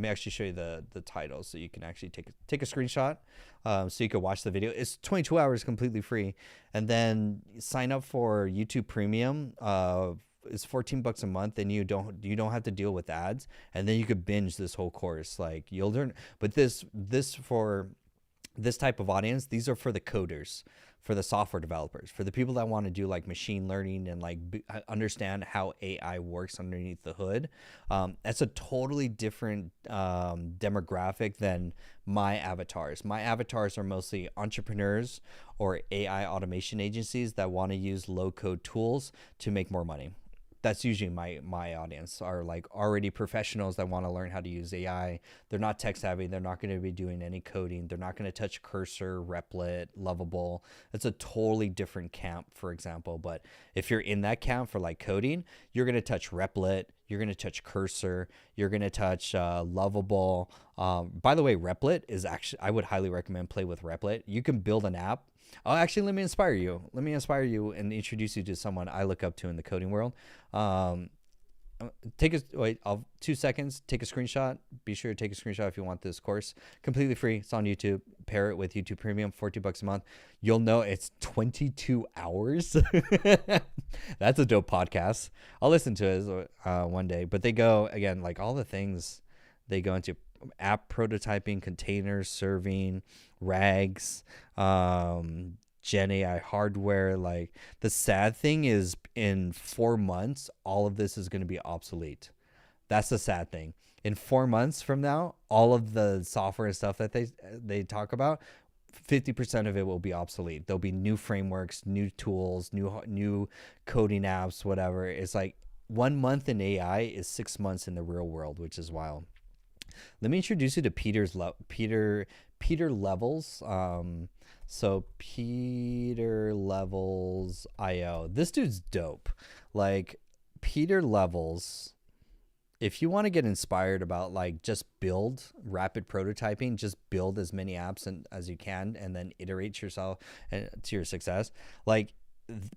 actually show you the title so you can actually take a screenshot, so you can watch the video. It's 22 hours completely free, and then sign up for YouTube Premium. It's $14 a month, and you don't have to deal with ads, and then you could binge this whole course. Like, you'll learn. But this for this type of audience, these are for the coders, for the software developers, for the people that want to do like machine learning and like understand how AI works underneath the hood. That's a totally different demographic than my avatars. My avatars are mostly entrepreneurs or AI automation agencies that want to use low code tools to make more money. that's usually my audience, are like already professionals that want to learn how to use AI. They're not tech savvy. They're not going to be doing any coding. They're not going to touch Cursor, Replit, Lovable. It's a totally different camp, for example. But if you're in that camp for like coding, you're going to touch Replit. You're going to touch Cursor. You're going to touch Lovable. By the way, Replit is actually, I would highly recommend play with Replit. You can build an app. Oh, actually, let me inspire you. Let me inspire you and introduce you to someone I look up to in the coding world. Wait, 2 seconds. Take a screenshot. Be sure to take a screenshot if you want this course. Completely free. It's on YouTube. Pair it with YouTube Premium, $14 a month. You'll know it's 22 hours. That's a dope podcast. I'll listen to it one day. But they go, again, like all the things they go into: app prototyping, containers, serving, RAGs, Gen AI hardware. Like, the sad thing is, in 4 months, all of this is going to be obsolete. That's the sad thing. In 4 months from now, all of the software and stuff that they talk about, 50% of it will be obsolete. There'll be new frameworks, new tools, new coding apps, whatever. It's like 1 month in AI is 6 months in the real world, which is wild. Let me introduce you to Peter Levels. So Peter Levels IO. This dude's dope. Like, Peter Levels, if you want to get inspired about like just build rapid prototyping, just build as many apps as you can and then iterate yourself to your success. Like,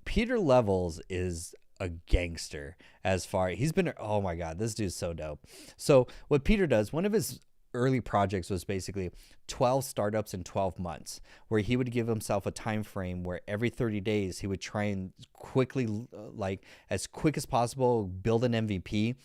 Peter Levels is a gangster as far he's been. Oh my God, this dude's so dope. So what Peter does, one of his early projects was basically 12 startups in 12 months, where he would give himself a time frame where every 30 days he would try and quickly, like as quick as possible, build an MVP,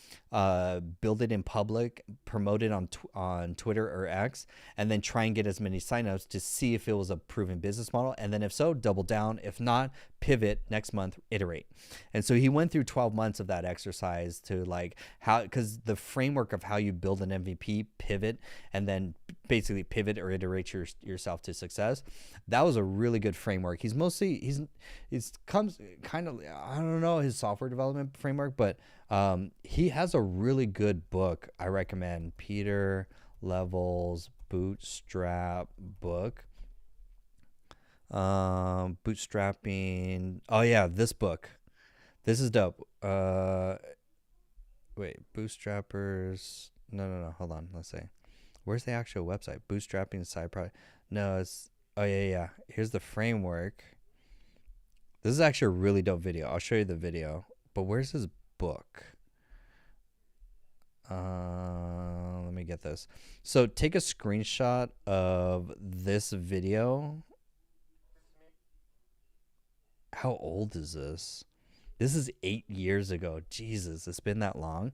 build it in public, promote it on Twitter or X, and then try and get as many signups to see if it was a proven business model. And then if so, double down. If not, pivot next month, iterate. And so he went through 12 months of that exercise to like how, because the framework of how you build an MVP, pivot, and then basically pivot or iterate yourself to success. That was a really good framework. He's comes kind of, I don't know his software development framework, but he has a really good book. I recommend Peter Levels Bootstrap book. Bootstrapping. Oh yeah, this book. This is dope. Wait, Bootstrappers. No. Hold on. Let's see. Where's the actual website? Bootstrapping side project. No, it's. Oh yeah. Here's the framework. This is actually a really dope video. I'll show you the video. But where's his book? Let me get this. So take a screenshot of this video. How old is this? This is 8 years ago. Jesus, it's been that long.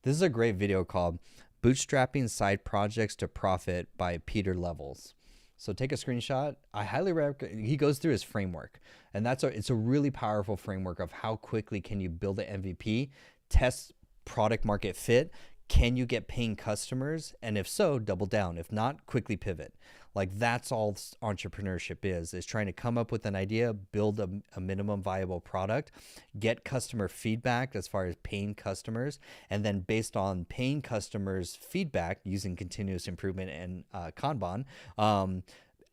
This is a great video called Bootstrapping Side Projects to Profit by Peter Levels. So take a screenshot. I highly recommend. He goes through his framework, and it's a really powerful framework of how quickly can you build an MVP, test product market fit. Can you get paying customers? And if so, double down. If not, quickly pivot. Like, that's all entrepreneurship is trying to come up with an idea, build a minimum viable product, get customer feedback as far as paying customers, and then based on paying customers' feedback using continuous improvement and Kanban,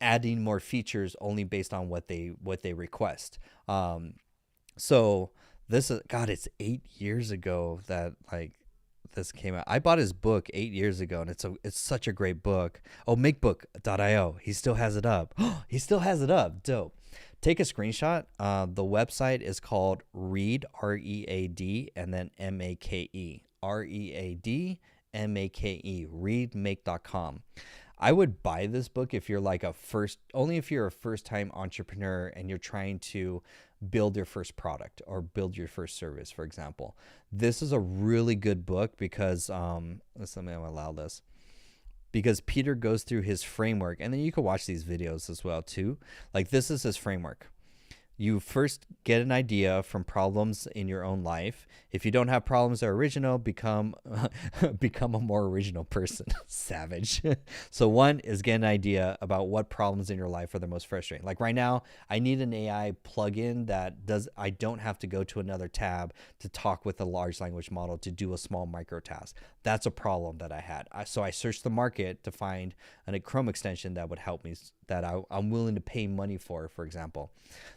adding more features only based on what they request. So this is, God, it's 8 years ago that like this came out. I bought his book 8 years ago, and it's such a great book. Oh, makebook.io. He still has it up. He still has it up. Dope. Take a screenshot. The website is called Read, READ, and then MAKE. READ, MAKE. Readmake.com. I would buy this book if you're like only if you're a first-time entrepreneur and you're trying to build your first product or build your first service, for example. This is a really good book because let me allow this, because Peter goes through his framework, and then you can watch these videos as well too. Like, this is his framework. You first get an idea from problems in your own life. If you don't have problems that are original, become become a more original person. Savage. So one is get an idea about what problems in your life are the most frustrating. Like right now, I need an AI plugin that does, I don't have to go to another tab to talk with a large language model to do a small micro task. That's a problem that I had. So I searched the market to find a Chrome extension that would help me, that I'm willing to pay money for example.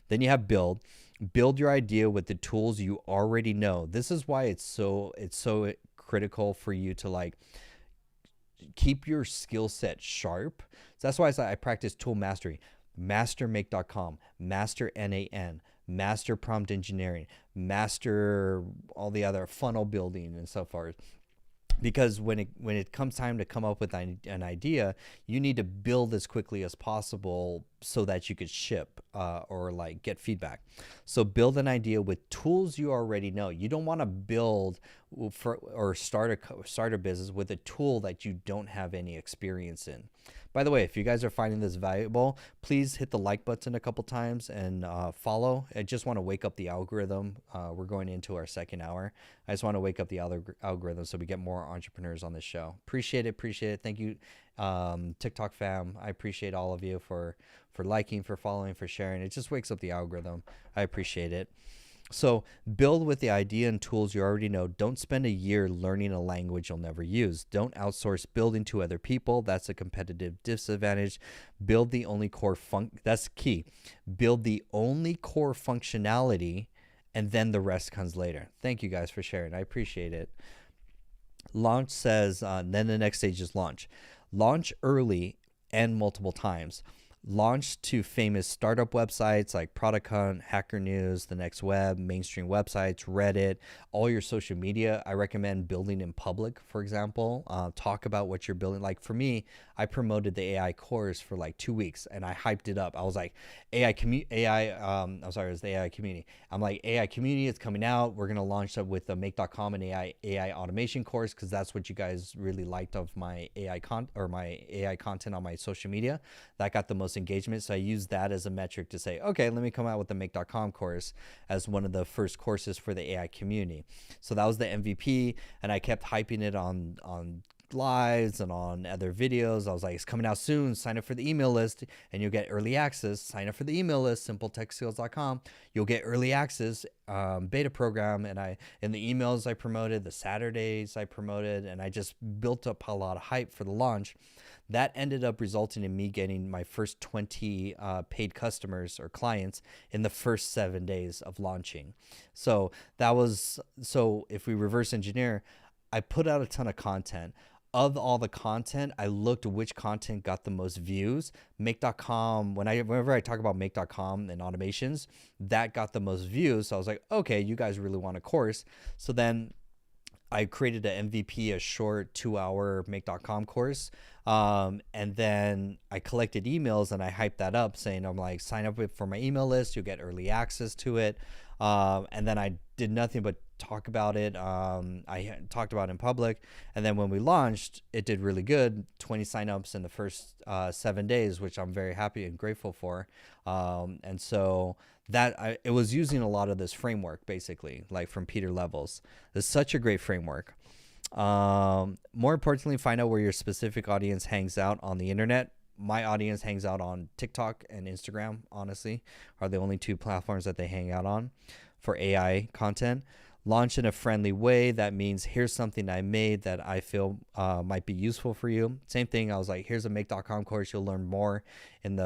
Then you have build. Build your idea with the tools you already know. This is why it's so critical for you to like keep your skill set sharp. So that's why I practice tool mastery. Master make.com, master NAN, master prompt engineering, master all the other funnel building and so forth. Because when it comes time to come up with an idea, you need to build as quickly as possible so that you could ship or like get feedback. So build an idea with tools you already know. You don't want to build or start a business with a tool that you don't have any experience in. By the way, if you guys are finding this valuable, please hit the like button a couple times and follow. I just want to wake up the algorithm. We're going into our second hour. I just want to wake up the algorithm so we get more entrepreneurs on this show. Appreciate it. Thank you, TikTok fam. I appreciate all of you for liking, for following, for sharing. It just wakes up the algorithm. I appreciate it. So build with the idea and tools you already know. Don't spend a year learning a language you'll never use. Don't outsource building to other people. That's a competitive disadvantage. Build the only core that's key. Build the only core functionality, and then the rest comes later. Thank you guys for sharing. I appreciate it. Launch says, then the next stage is launch. Launch early and multiple times. Launch to famous startup websites like Product Hunt, Hacker News, The Next Web, mainstream websites, Reddit, all your social media. I recommend building in public, for example. Talk about what you're building. Like for me, I promoted the AI course for like 2 weeks and I hyped it up. I was like, it was the AI community. I'm like, AI community, it's coming out. We're going to launch up with the make.com and AI automation course because that's what you guys really liked of my AI content on my social media. That got the most engagement. So I used that as a metric to say, okay, let me come out with the make.com course as one of the first courses for the AI community. So that was the MVP, and I kept hyping it on lives and on other videos. I was like, it's coming out soon. Sign up for the email list and you'll get early access. Sign up for the email list, simpletechskills.com. You'll get early access beta program. And in the emails I promoted, the Saturdays I promoted, and I just built up a lot of hype for the launch. That ended up resulting in me getting my first 20 paid customers or clients in the first 7 days of launching. So if we reverse engineer, I put out a ton of content. Of all the content, I looked at which content got the most views. Make.com, whenever I talk about make.com and automations, that got the most views. So I was like, okay, you guys really want a course. So then I created an MVP, a short 2-hour make.com course. And then I collected emails and I hyped that up saying, I'm like, sign up for my email list. You'll get early access to it. And then I did nothing but talk about it. I talked about it in public. And then when we launched, it did really good. 20 signups in the first 7 days, which I'm very happy and grateful for. And so it was using a lot of this framework, basically, like from Peter Levels. It's such a great framework. More importantly, find out where your specific audience hangs out on the internet. My audience hangs out on TikTok and Instagram, honestly, are the only two platforms that they hang out on for AI content. Launch in a friendly way. That means here's something I made that I feel might be useful for you. Same thing. I was like, here's a make.com course. You'll learn more in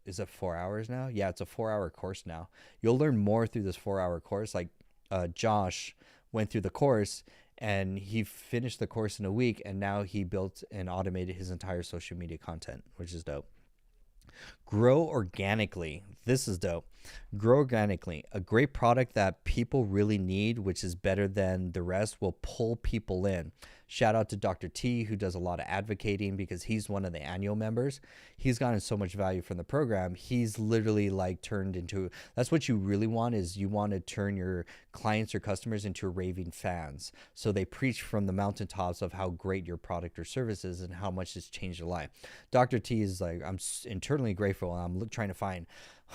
is it 4 hours now? Yeah, it's a 4-hour course now. You'll learn more through this 4-hour course. Like Josh went through the course and he finished the course in a week, and now he built and automated his entire social media content, which is dope. Grow organically. This is dope. Grow organically. A great product that people really need, which is better than the rest, will pull people in. Shout out to Dr. T, who does a lot of advocating because he's one of the annual members. He's gotten so much value from the program. He's literally like turned into, that's what you really want, is you want to turn your clients or customers into raving fans. So they preach from the mountaintops of how great your product or service is and how much it's changed their life. Dr. T is like, I'm internally grateful. And I'm trying to find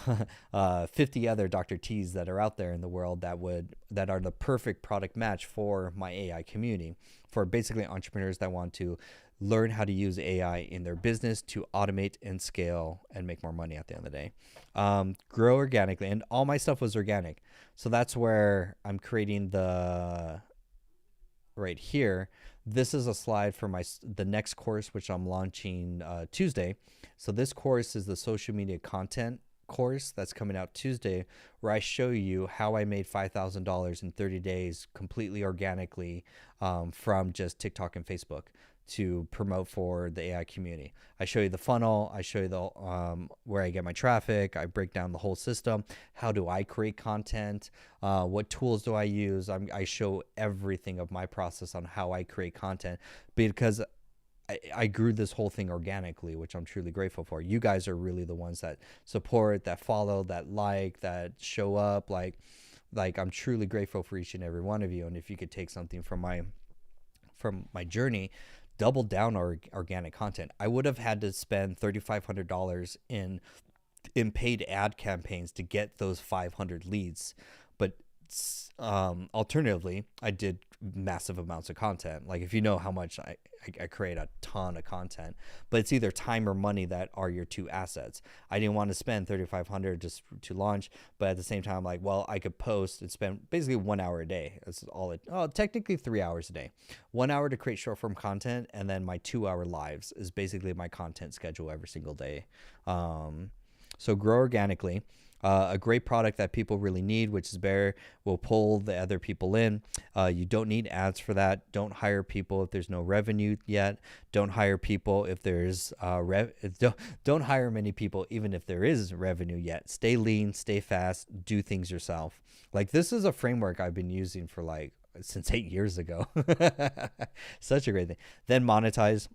50 other Dr. T's that are out there in the world that are the perfect product match for my AI community, for basically entrepreneurs that want to learn how to use AI in their business to automate and scale and make more money at the end of the day. Grow organically, and all my stuff was organic. So that's where I'm creating the right here. This is a slide for the next course, which I'm launching Tuesday. So this course is the social media content course that's coming out Tuesday, where I show you how I made $5,000 in 30 days completely organically from just TikTok and Facebook to promote for the AI community. I show you the funnel. I show you the where I get my traffic. I break down the whole system. How do I create content? What tools do I use? I show everything of my process on how I create content, because I grew this whole thing organically, which I'm truly grateful for. You guys are really the ones that support, that follow, that like, that show up. Like I'm truly grateful for each and every one of you. And if you could take something from my journey, double down on organic content. I would have had to spend $3,500 in paid ad campaigns to get those 500 leads, but alternatively, I did massive amounts of content. Like, if you know how much I create a ton of content, but it's either time or money that are your two assets. I didn't want to spend $3,500 just to launch, but at the same time, like, well, I could post and spend basically 1 hour a day. That's all technically 3 hours a day, 1 hour to create short form content. And then my 2 hour lives is basically my content schedule every single day. So grow organically. A great product that people really need, which is Bear, will pull the other people in. You don't need ads for that. Don't hire people if there's no revenue yet. Don't hire people if there's don't hire many people even if there is revenue yet. Stay lean, stay fast, do things yourself. Like, this is a framework I've been using for since 8 years ago. Such a great thing. Then monetize.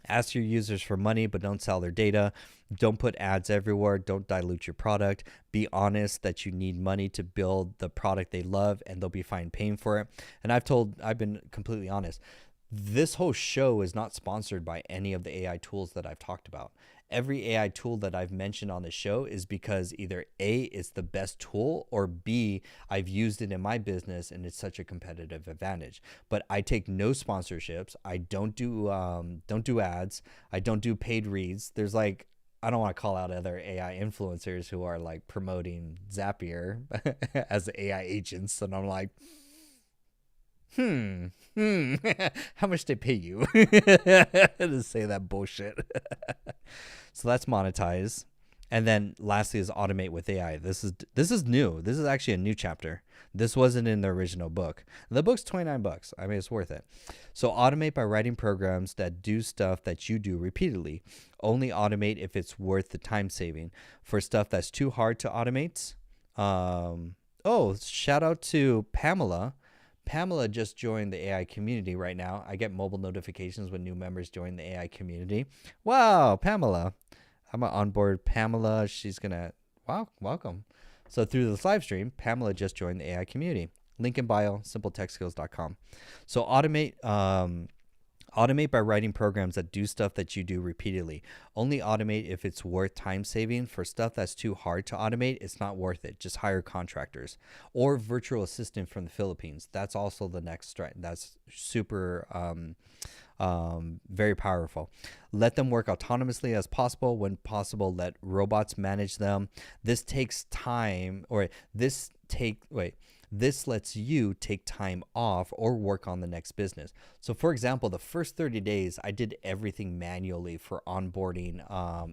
Ask your users for money, but don't sell their data. Don't put ads everywhere. Don't dilute your product. Be honest that you need money to build the product they love, and they'll be fine paying for it. And I've been completely honest. This whole show is not sponsored by any of the AI tools that I've talked about. Every AI tool that I've mentioned on the show is because either A, it's the best tool, or B, I've used it in my business and it's such a competitive advantage. But I take no sponsorships. I don't do ads. I don't do paid reads. There's I don't want to call out other AI influencers who are promoting Zapier as AI agents, and I'm like, how much they pay you to say that bullshit? So that's monetize. And then lastly is automate with AI. This is new. This is actually a new chapter. This wasn't in the original book. The book's $29. I mean, it's worth it. So automate by writing programs that do stuff that you do repeatedly. Only automate if it's worth the time saving. For stuff that's too hard to automate. Shout out to Pamela. Pamela just joined the AI community right now. I get mobile notifications when new members join the AI community. Wow, Pamela. I'm going to onboard Pamela. She's going to, welcome. So through this live stream, Pamela just joined the AI community. Link in bio, simpletechskills.com. So automate by writing programs that do stuff that you do repeatedly. Only automate if it's worth time saving. For stuff that's too hard to automate, it's not worth it. Just hire contractors or virtual assistant from the Philippines. That's also the next strike. That's super very powerful. Let them work autonomously as possible. When possible, let robots manage them. This takes time, or this lets you take time off or work on the next business. So for example, the first 30 days, I did everything manually for onboarding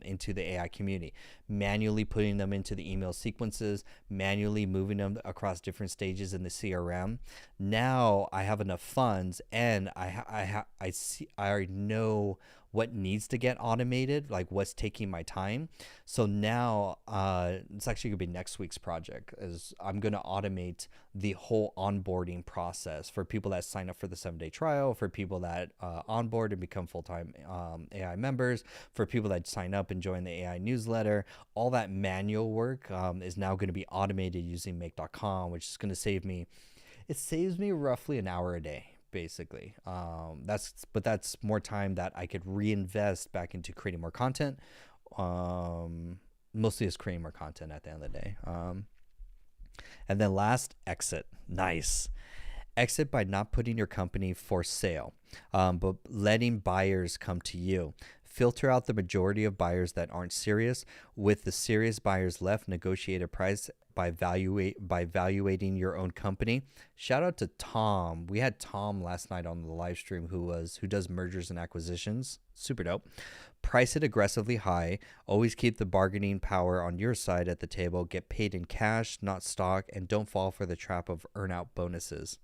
into the AI community, manually putting them into the email sequences, manually moving them across different stages in the CRM. Now I have enough funds, and I already know what needs to get automated, like what's taking my time. So now it's actually gonna be next week's project, is I'm gonna automate the whole onboarding process for people that sign up for the 7-day trial, for people that onboard and become full-time AI members, for people that sign up and join the AI newsletter. All that manual work is now going to be automated using make.com, which is going to save me roughly an hour a day. Basically, that's more time that I could reinvest back into creating more content, mostly is creating more content at the end of the day. And then last, exit. Nice. Exit by not putting your company for sale, but letting buyers come to you. Filter out the majority of buyers that aren't serious. With the serious buyers left, negotiate a price by evaluating your own company. Shout out to Tom. We had Tom last night on the live stream who does mergers and acquisitions. Super dope. Price it aggressively high. Always keep the bargaining power on your side at the table. Get paid in cash, not stock, and don't fall for the trap of earnout bonuses.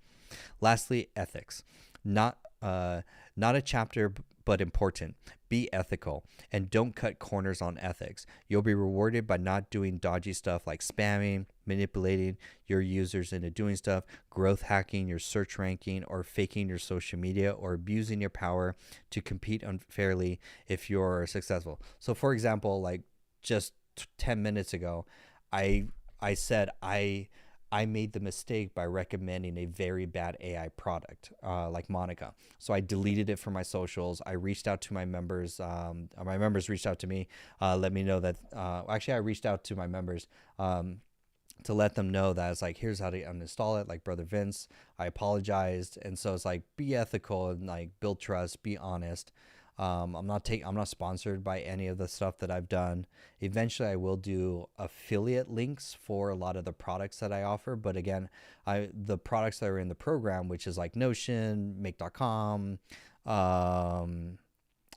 Lastly, ethics. Not a chapter, but important. Be ethical and don't cut corners on ethics. You'll be rewarded by not doing dodgy stuff like spamming, manipulating your users into doing stuff, growth hacking your search ranking, or faking your social media, or abusing your power to compete unfairly if you're successful. So for example, like just 10 minutes ago, I said I made the mistake by recommending a very bad AI product like Monica. So I deleted it from my socials. I reached out to my members. My members reached out to me, let me know that, actually I reached out to my members to let them know that it's like, here's how to uninstall it. Like Brother Vince, I apologized. And so it's like, be ethical and like build trust, be honest. I'm not sponsored by any of the stuff that I've done. Eventually I will do affiliate links for a lot of the products that I offer. But again, the products that are in the program, which is like Notion, Make.com,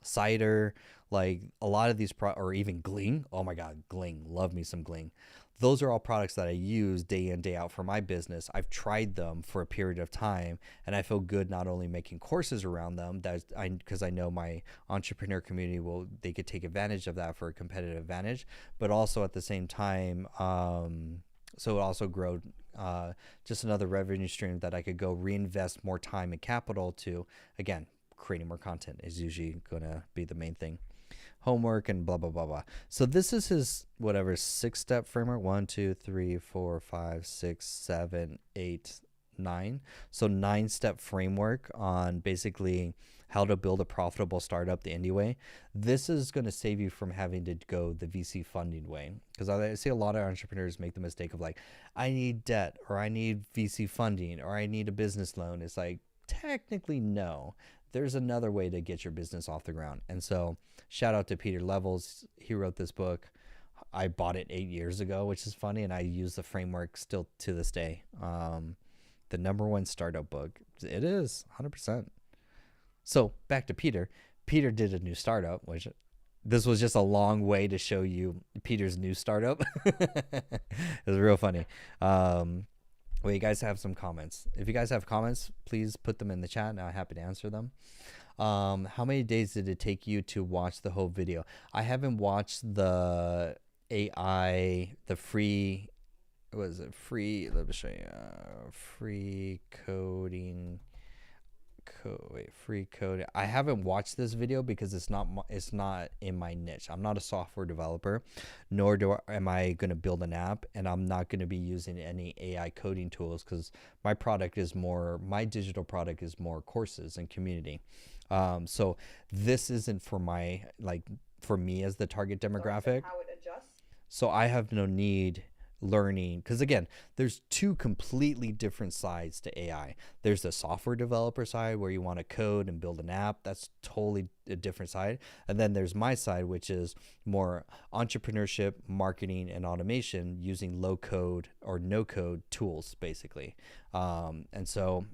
Cider, like a lot of these or even Gling. Oh my God, Gling. Love me some Gling. Those are all products that I use day in, day out for my business. I've tried them for a period of time, and I feel good not only making courses around them, because I know my entrepreneur community they could take advantage of that for a competitive advantage, but also at the same time, so it also grow just another revenue stream that I could go reinvest more time and capital to. Again, creating more content is usually going to be the main thing. Homework and blah, blah, blah, blah. So this is his, 6-step framework. 1, 2, 3, 4, 5, 6, 7, 8, 9. So 9-step framework on basically how to build a profitable startup the indie way. This is going to save you from having to go the VC funding way. Because I see a lot of entrepreneurs make the mistake of like, I need debt, or I need VC funding, or I need a business loan. It's like, technically, no. There's another way to get your business off the ground. And so shout out to Peter Levels. He wrote this book. I bought it 8 years ago, which is funny. And I use the framework still to this day. The #1 startup book. It is 100%. So back to Peter. Peter did a new startup, which this was just a long way to show you Peter's new startup. It was real funny. Well, you guys have some comments. If you guys have comments, please put them in the chat, and I'm happy to answer them. How many days did it take you to watch the whole video? I haven't watched the AI, the free, what is it? Free, let me show you. Free coding. Free code. I haven't watched this video because it's not in my niche. I'm not a software developer, nor am I going to build an app, and I'm not going to be using any AI coding tools because my digital product is more courses and community. So this isn't for for me as the target demographic. How it adjusts. So I have no need learning, because again, there's two completely different sides to AI. There's the software developer side where you want to code and build an app. That's totally a different side. And then there's my side, which is more entrepreneurship, marketing, and automation using low code or no code tools, basically. And so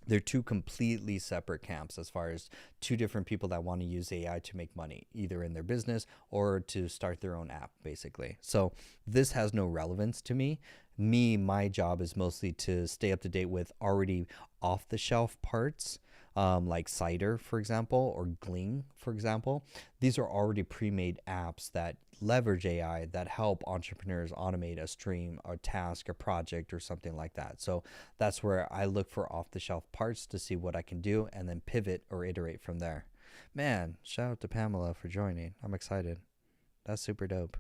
they're two completely separate camps as far as two different people that want to use AI to make money, either in their business or to start their own app, basically. So this has no relevance to me. My job is mostly to stay up to date with already off-the-shelf parts, like Cider, for example, or Gling, for example. These are already pre-made apps that leverage AI that help entrepreneurs automate a stream, a task, a project, or something like that. So that's where I look for off-the-shelf parts to see what I can do and then pivot or iterate from there. Man, shout out to Pamela for joining. I'm excited. That's super dope.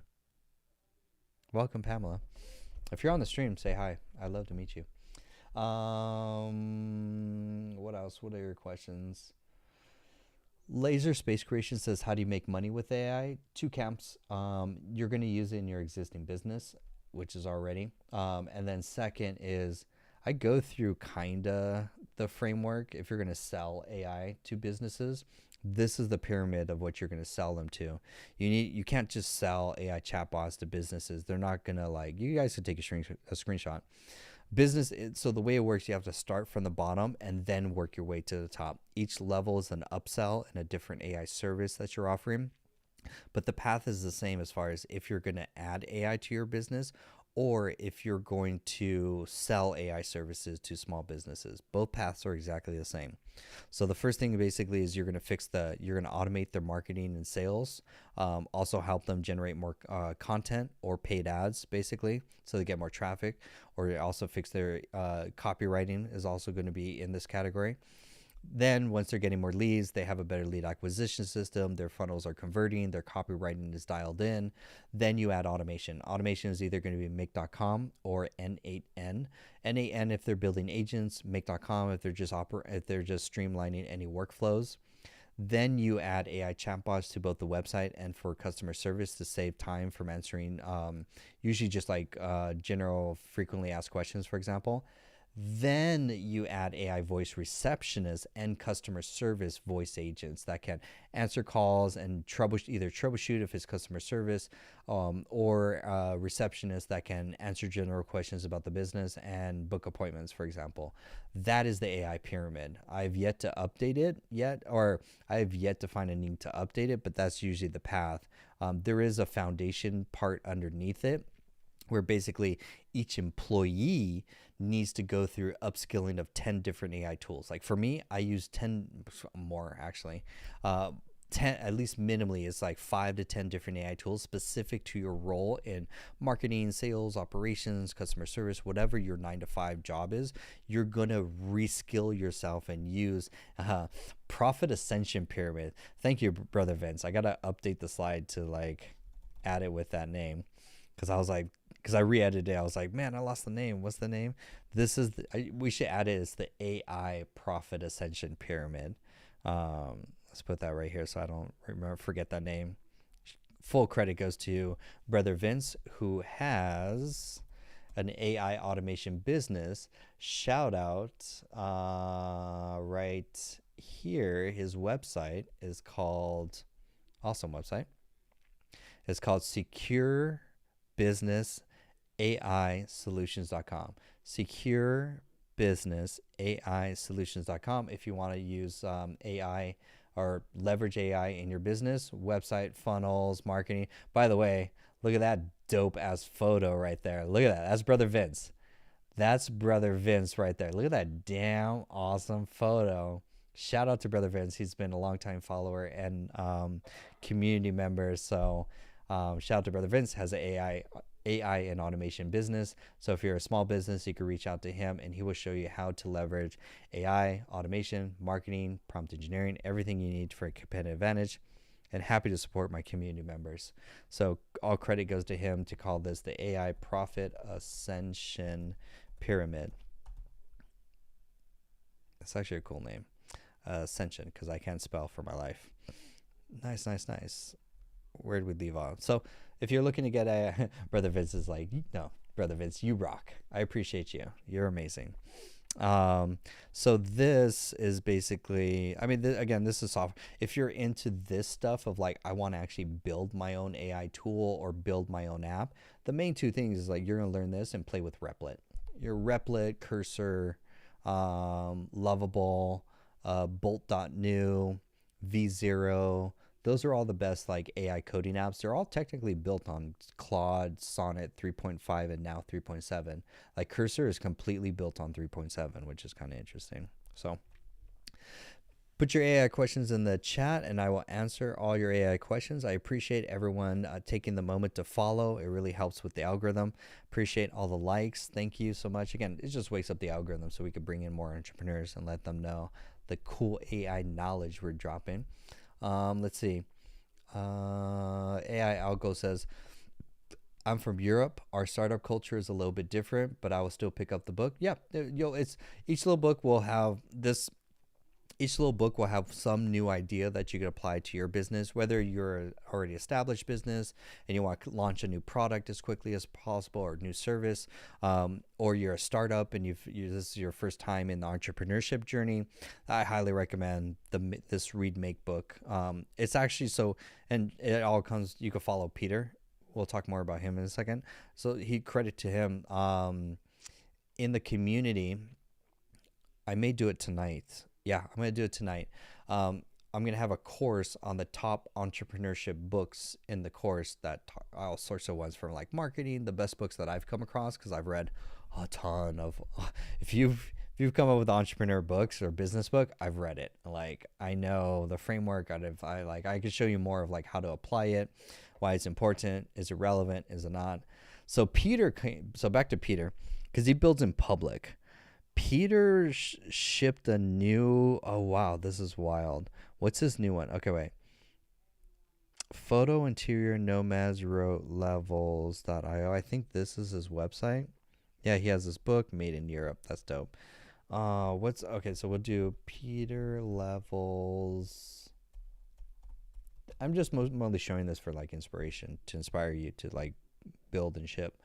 Welcome, Pamela. If you're on the stream, say hi. I'd love to meet you. What else? What are your questions? Laser Space Creation says, how do you make money with AI? Two camps. You're going to use it in your existing business, which is already. And then second is I go through kind of the framework. If you're going to sell AI to businesses, this is the pyramid of what you're going to sell them to. You can't just sell AI chatbots to businesses. They're not going to like, you guys could take a screenshot. So the way it works, you have to start from the bottom and then work your way to the top. Each level is an upsell and a different AI service that you're offering, but the path is the same as far as if you're going to add AI to your business or if you're going to sell AI services to small businesses. Both paths are exactly the same. So the first thing basically is you're going to automate their marketing and sales, also help them generate more content or paid ads basically, so they get more traffic, or also fix their copywriting is also going to be in this category. Then once they're getting more leads, they have a better lead acquisition system, their funnels are converting, their copywriting is dialed in. Then you add automation. Automation is either going to be Make.com or N8N. N8N if they're building agents, Make.com if they're just streamlining any workflows. Then you add AI chatbots to both the website and for customer service to save time from answering usually just like general frequently asked questions, for example. Then you add AI voice receptionists and customer service voice agents that can answer calls and troubleshoot if it's customer service, or receptionists that can answer general questions about the business and book appointments, for example. That is the AI pyramid. I've yet to update it yet, or I have yet to find a need to update it, but that's usually the path. There is a foundation part underneath it, where basically each employee needs to go through upskilling of 10 different AI tools. Like for me, I use 10 more actually. 10, at least minimally, is like 5 to 10 different AI tools specific to your role in marketing, sales, operations, customer service, whatever your 9-to-5 job is. You're going to reskill yourself and use profit ascension pyramid. Thank you, Brother Vince. I got to update the slide to like add it with that name, because I re-edited it. I was like, man, I lost the name. What's the name? We should add it as the AI Profit Ascension Pyramid. Let's put that right here so I don't forget that name. Full credit goes to Brother Vince, who has an AI automation business. Shout out right here. His website is called, awesome website. It's called Secure Business AI Solutions.com. Secure Business AI Solutions.com. If you want to use AI or leverage AI in your business, website, funnels, marketing. By the way, look at that dope ass photo right there. Look at that. That's Brother Vince. That's Brother Vince right there. Look at that damn awesome photo. Shout out to Brother Vince. He's been a longtime follower and community member. So shout out to Brother Vince. Has an AI and automation business. So if you're a small business, you can reach out to him and he will show you how to leverage AI, automation, marketing, prompt engineering, everything you need for a competitive advantage. And happy to support my community members. So all credit goes to him to call this the AI Profit Ascension Pyramid. That's actually a cool name. Ascension, because I can't spell for my life. Nice. Where did we leave off? So if you're looking to get a Brother Vince is like, no, Brother Vince, you rock. I appreciate you. You're amazing. So this is basically, I mean, again, this is software. If you're into this stuff of like, I want to actually build my own AI tool or build my own app, the main two things is like, you're going to learn this and play with Replit. Your Replit, Cursor, Lovable, Bolt.new, V0. Those are all the best like AI coding apps. They're all technically built on Claude, Sonnet 3.5, and now 3.7. Like Cursor is completely built on 3.7, which is kind of interesting. So put your AI questions in the chat and I will answer all your AI questions. I appreciate everyone taking the moment to follow. It really helps with the algorithm. Appreciate all the likes. Thank you so much. Again, it just wakes up the algorithm so we can bring in more entrepreneurs and let them know the cool AI knowledge we're dropping. Let's see. AI Algo says, I'm from Europe. Our startup culture is a little bit different, but I will still pick up the book. Yeah, each little book will have this. each little book will have some new idea that you can apply to your business, whether you're an already established business and you want to launch a new product as quickly as possible or new service, or you're a startup and this is your first time in the entrepreneurship journey. I highly recommend this Read Make book. It's actually and it all comes, you can follow Peter. We'll talk more about him in a second. So credit to him. In the community, I may do it tonight. Yeah, I'm going to do it tonight. I'm going to have a course on the top entrepreneurship books in the course, that all sorts of ones from like marketing, the best books that I've come across, because I've read a ton of. If you've come up with entrepreneur books or business book, I've read it. Like, I know the framework. I could show you more of like how to apply it, why it's important, is it relevant, is it not. So back to Peter, because he builds in public. Peter shipped a new, oh wow, this is wild. What's his new one? Okay, wait. Photo Interior Nomads wrote levels.io. I think this is his website. Yeah, he has this book, Made in Europe. That's dope. Okay, so we'll do Peter Levels. I'm just mostly showing this for like inspiration, to inspire you to like build and ship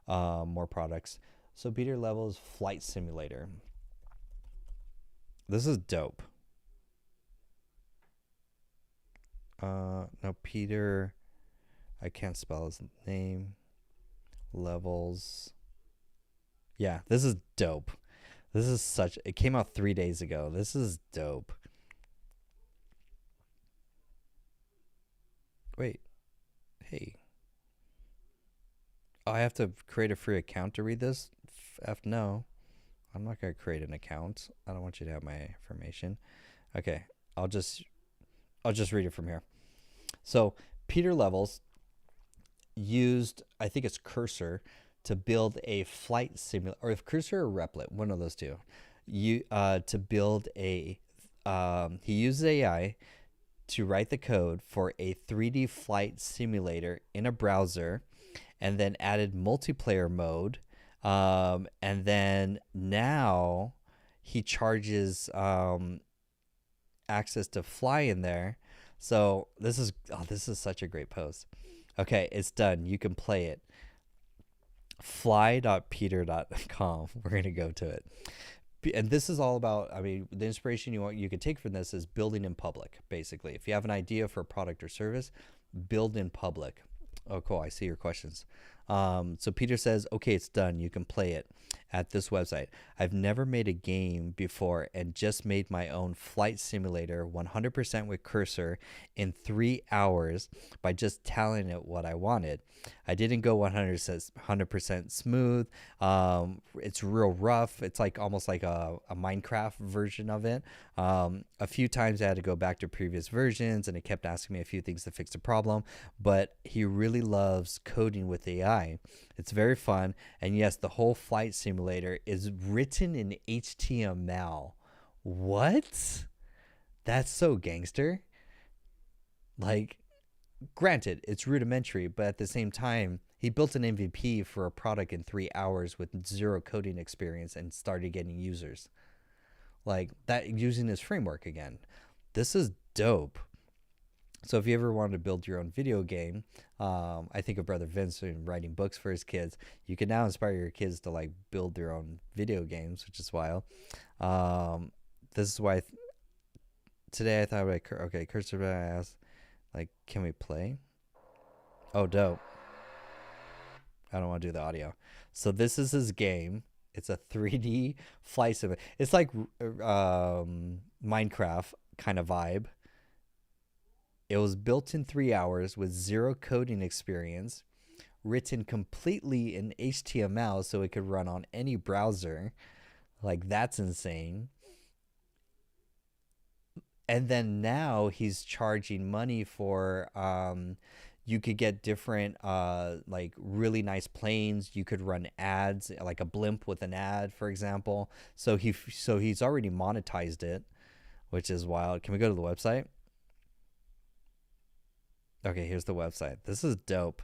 more products. So Peter Levels Flight Simulator. This is dope. No, Peter, I can't spell his name. Levels. Yeah, this is dope. It came out 3 days ago. This is dope. Wait. Hey. Oh, I have to create a free account to read this? No. I'm not going to create an account. I don't want you to have my information. Okay. I'll just read it from here. So Peter Levels used, I think it's Cursor, to build a flight simulator, or if Cursor or Replit, one of those two. To build he uses AI to write the code for a 3D flight simulator in a browser, and then added multiplayer mode. And then now he charges access to fly in there. So this is such a great post. Okay, it's done. You can play it. Fly.peter.com. We're going to go to it. And this is all about, the inspiration you could take from this is building in public, basically. If you have an idea for a product or service, build in public. Oh, cool. I see your questions. So Peter says, okay, it's done. You can play it at this website. I've never made a game before and just made my own flight simulator 100% with Cursor in 3 hours by just telling it what I wanted. I didn't go 100% smooth. It's real rough. It's like almost like a Minecraft version of it. A few times I had to go back to previous versions and it kept asking me a few things to fix the problem, but he really loves coding with AI. It's very fun. And yes, the whole flight simulator is written in HTML. What? That's so gangster. Like, granted, it's rudimentary, but at the same time, he built an MVP for a product in 3 hours with zero coding experience and started getting users. Like that, using his framework again. This is dope. So if you ever wanted to build your own video game, I think of Brother Vince and writing books for his kids. You can now inspire your kids to like build their own video games, which is wild. This is why today I thought, okay, Cursor, I asked, like, can we play? Oh, dope. I don't want to do the audio. So this is his game. It's a 3D flight simulator. It's like Minecraft kind of vibe. It was built in 3 hours with zero coding experience, written completely in HTML so it could run on any browser. Like, that's insane. And then now he's charging money for, you could get different, like really nice planes. You could run ads, like a blimp with an ad, for example. So he's already monetized it, which is wild. Can we go to the website? Okay, here's the website. This is dope.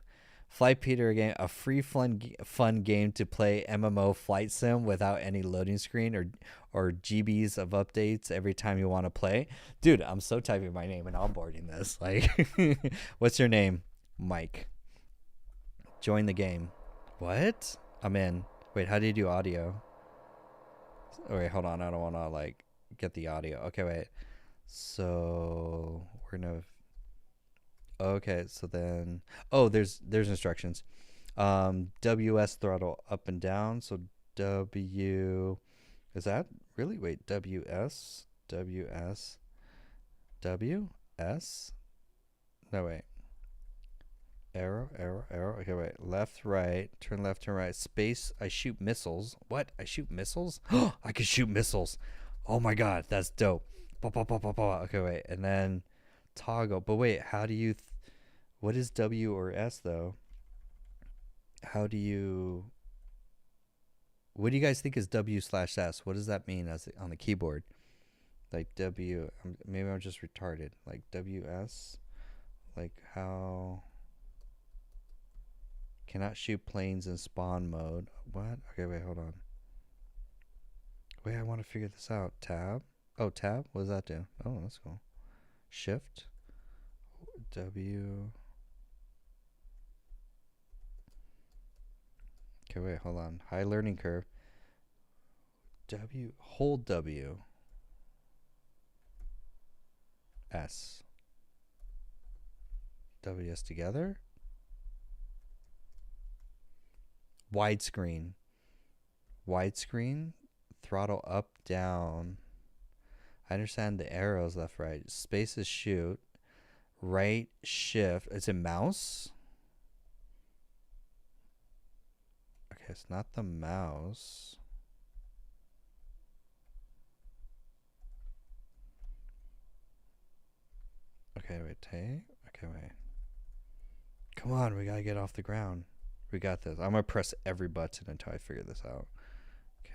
Flight Peter game, a free fun game to play MMO flight sim without any loading screen or GBs of updates every time you want to play. Dude, I'm so typing my name and onboarding this. Like, what's your name? Mike. Join the game. What? I'm in. Wait, how do you do audio? Oh, wait, hold on. I don't want to like get the audio. Okay, wait. So we're gonna. Okay, so then, oh, there's instructions. WS throttle up and down. So W, is that really? Wait, WS, WS, WS. No, wait. Arrow, arrow, arrow. Okay, wait. Left, right. Turn left, turn right. Space. I shoot missiles. What? I shoot missiles? I can shoot missiles. Oh my god, that's dope. Okay, wait. And then toggle. But wait, how do you what is W or S though? How do you what do you guys think is W/S? What does that mean as on the keyboard? Like W, maybe I'm just retarded. Like WS, like how cannot shoot planes in spawn mode. What? Okay, wait, hold on. Wait, I want to figure this out. Tab. Oh, tab. What does that do? Oh, that's cool. Shift. W. Okay, wait, hold on. High learning curve. W. Hold W. S. WS together. Widescreen. Widescreen. Throttle up, down. I understand the arrows left, right. Space is shoot. Right shift. Is it mouse? Okay, it's not the mouse. Okay, wait, take. Okay, wait. Come on, we gotta get off the ground. We got this. I'm gonna press every button until I figure this out.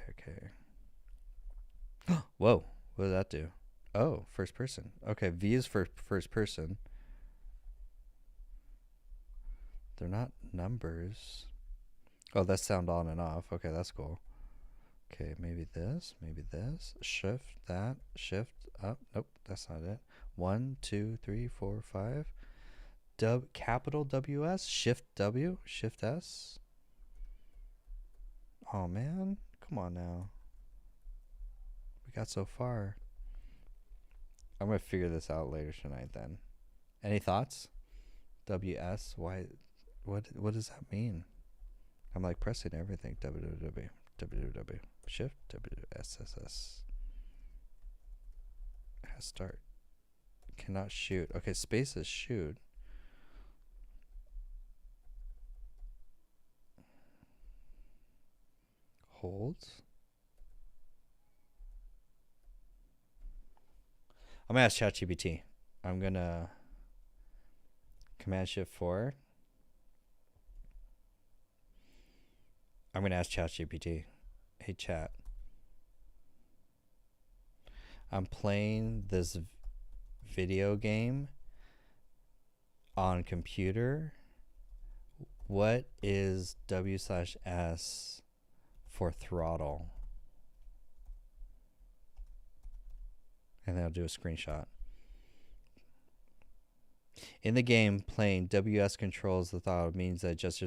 Okay. Whoa, what did that do? Oh, first person. Okay, V is for first person. They're not numbers. Oh, that's sound on and off. Okay, that's cool. Okay, maybe this, maybe this. Shift that, shift up. Nope, that's not it. 1, 2, 3, 4, 5. Capital WS, Shift W, Shift S. Oh man, come on now. We got so far. I'm gonna figure this out later tonight then. Any thoughts? WS, why, what does that mean? I'm like pressing everything. WWW, Shift WSSS. Has start. Cannot shoot. Okay, space is shoot. Holds. I'm gonna ask ChatGPT. I'm gonna Command Shift 4. I'm gonna ask ChatGPT. Hey chat. I'm playing this video game on computer. What is W/S for throttle? And then I'll do a screenshot. In the game, playing WS controls the throttle means that just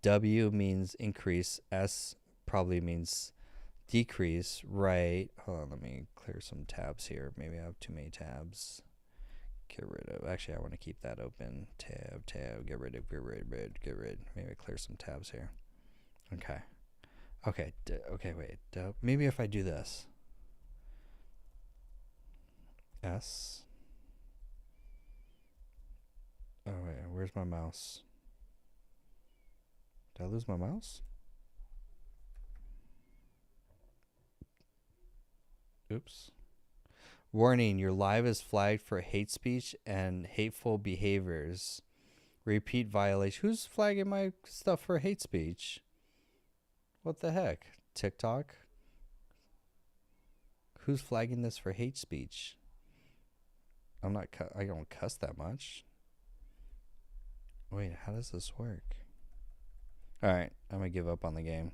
W means increase, S probably means decrease, right? Hold on, let me clear some tabs here. Maybe I have too many tabs. Get rid of, actually I want to keep that open. Tab, get rid. Maybe clear some tabs here. Okay. Okay, wait. Maybe if I do this. S. Oh wait, where's my mouse? Did I lose my mouse? Oops. Warning, your live is flagged for hate speech and hateful behaviors. Repeat violation. Who's flagging my stuff for hate speech? What the heck? TikTok? Who's flagging this for hate speech? I don't cuss that much. Wait, how does this work? All right, I'm gonna give up on the game.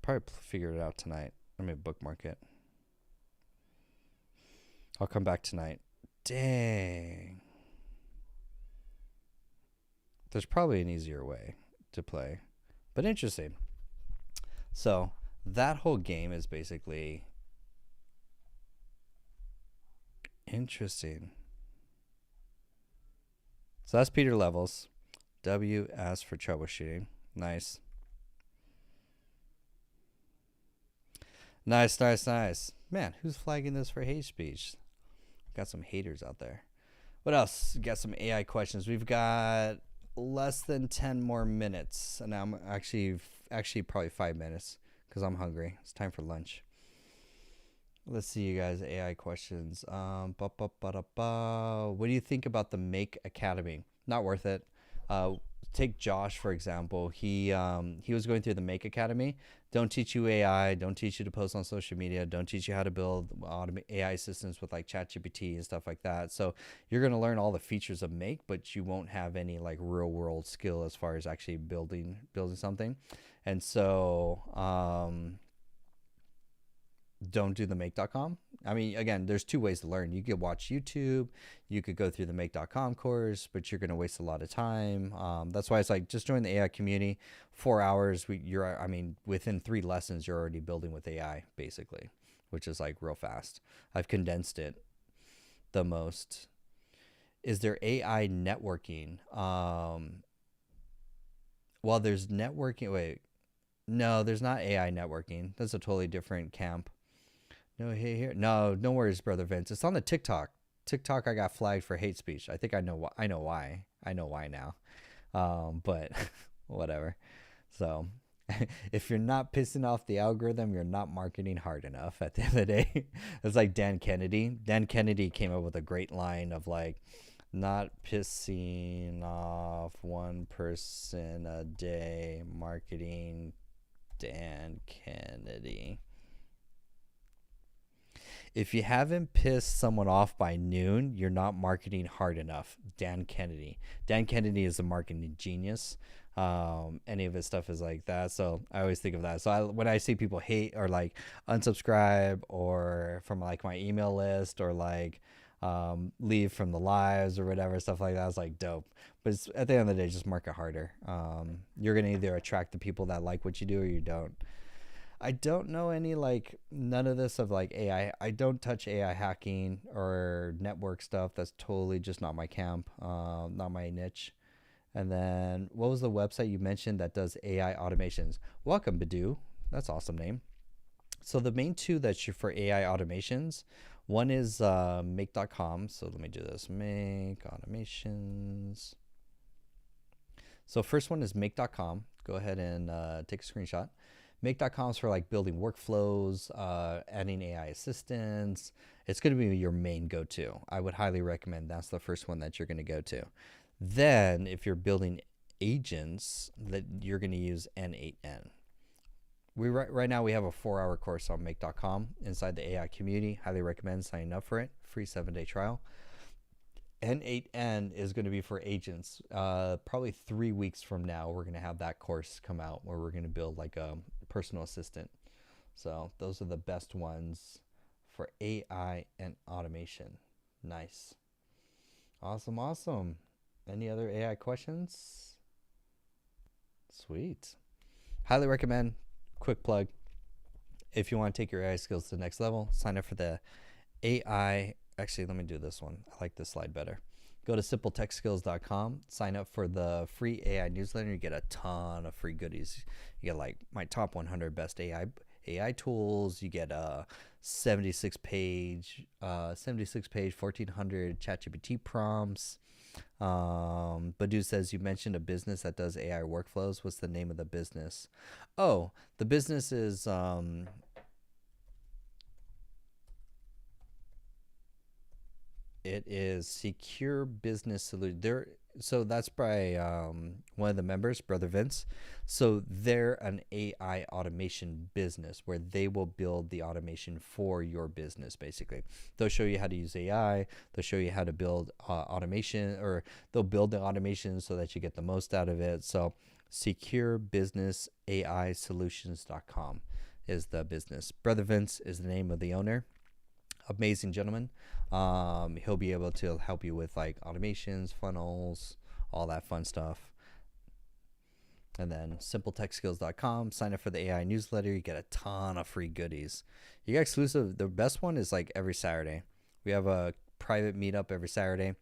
Probably figure it out tonight. I'm gonna bookmark it. I'll come back tonight. Dang. There's probably an easier way to play, but interesting. So that whole game is basically interesting. So that's Peter Levels. W as for troubleshooting. Nice. Nice. Man, who's flagging this for hate speech? Got some haters out there. What else? Got some AI questions. We've got less than 10 more minutes. And I'm actually probably 5 minutes because I'm hungry. It's time for lunch. Let's see, you guys. AI questions. What do you think about the Make Academy? Not worth it. Take Josh, for example. He was going through the Make Academy. Don't teach you AI. Don't teach you to post on social media. Don't teach you how to build AI assistants with like ChatGPT and stuff like that. So you're going to learn all the features of Make, but you won't have any like real world skill as far as actually building something. And so don't do the make.com. I mean, again, there's two ways to learn. You could watch YouTube, you could go through the make.com course, but you're going to waste a lot of time. That's why it's like, just join the AI community. 4 hours, within 3 lessons, you're already building with AI basically, which is like real fast. I've condensed it the most. Is there AI networking? Well, there's networking. Wait, no, there's not AI networking. That's a totally different camp. No, here. No worries, brother Vince. It's on the TikTok. I got flagged for hate speech. I think I know why. I know why now. But whatever. So if you're not pissing off the algorithm, you're not marketing hard enough at the end of the day. It's like Dan Kennedy. Dan Kennedy came up with a great line of like, not pissing off one person a day, marketing Dan Kennedy. If you haven't pissed someone off by noon, you're not marketing hard enough. Dan Kennedy. Dan Kennedy is a marketing genius. Any of his stuff is like that. So I always think of that. So when I see people hate or like unsubscribe or from like my email list or like leave from the lives or whatever, stuff like that, it's like dope. But it's, at the end of the day, just market harder. You're going to either attract the people that like what you do or you don't. I don't know any, like, none of this of like AI. I don't touch AI hacking or network stuff. That's totally just not my camp, not my niche. And then what was the website you mentioned that does AI automations? Welcome, Badoo. That's an awesome name. So the main two that you for AI automations, one is make.com. So let me do this. Make automations. So first one is make.com. Go ahead and take a screenshot. Make.com is for like building workflows, adding AI assistants. It's going to be your main go-to. I would highly recommend that's the first one that you're going to go to. Then if you're building agents, that you're going to use N8N. Right now we have a 4-hour course on make.com inside the AI community. Highly recommend signing up for it. Free 7-day trial. N8N is going to be for agents. Probably 3 weeks from now, we're going to have that course come out where we're going to build like a personal assistant. So those are the best ones for AI and automation. Nice. Awesome. Any other AI questions? Sweet. Highly recommend. Quick plug. If you want to take your AI skills to the next level, sign up for the AI. Actually, let me do this one. I like this slide better. Go to simpletechskills.com, sign up for the free AI newsletter. You get a ton of free goodies. You get like my top 100 best AI tools. You get a 76 page 1400 ChatGPT prompts. Badoo says, you mentioned a business that does AI workflows. What's the name of the business? Oh, the business is It is Secure Business Solution. So that's by one of the members, Brother Vince. So they're an AI automation business where they will build the automation for your business. Basically, they'll show you how to use AI. They'll show you how to build automation, or they'll build the automation so that you get the most out of it. So securebusinessaisolutions.com is the business. Brother Vince is the name of the owner. Amazing gentleman. He'll be able to help you with like automations, funnels, all that fun stuff. And then simpletechskills.com. Sign up for the AI newsletter. You get a ton of free goodies. You get exclusive. The best one is like every Saturday. We have a private meetup every Saturday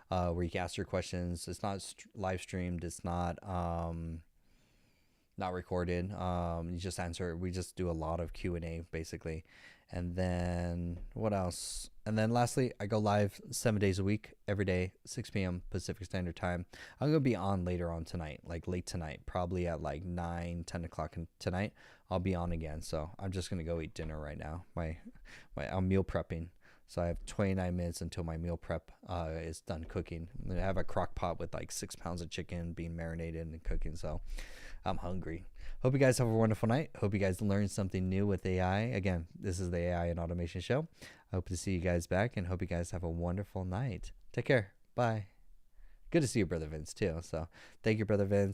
where you can ask your questions. It's not live streamed. It's not recorded. You just answer. We just do a lot of Q&A basically. And then what else? And then lastly, I go live 7 days a week, every day, 6 p.m. Pacific Standard Time. I'm going to be on later on tonight, like late tonight, probably at like 9, 10 o'clock tonight. I'll be on again. So I'm just going to go eat dinner right now. I'm meal prepping. So I have 29 minutes until my meal prep is done cooking. I have a crock pot with like 6 pounds of chicken being marinated and cooking. So I'm hungry. Hope you guys have a wonderful night. Hope you guys learned something new with AI. Again, this is the AI and Automation Show. I hope to see you guys back and hope you guys have a wonderful night. Take care. Bye. Good to see you, Brother Vince, too. So thank you, Brother Vince.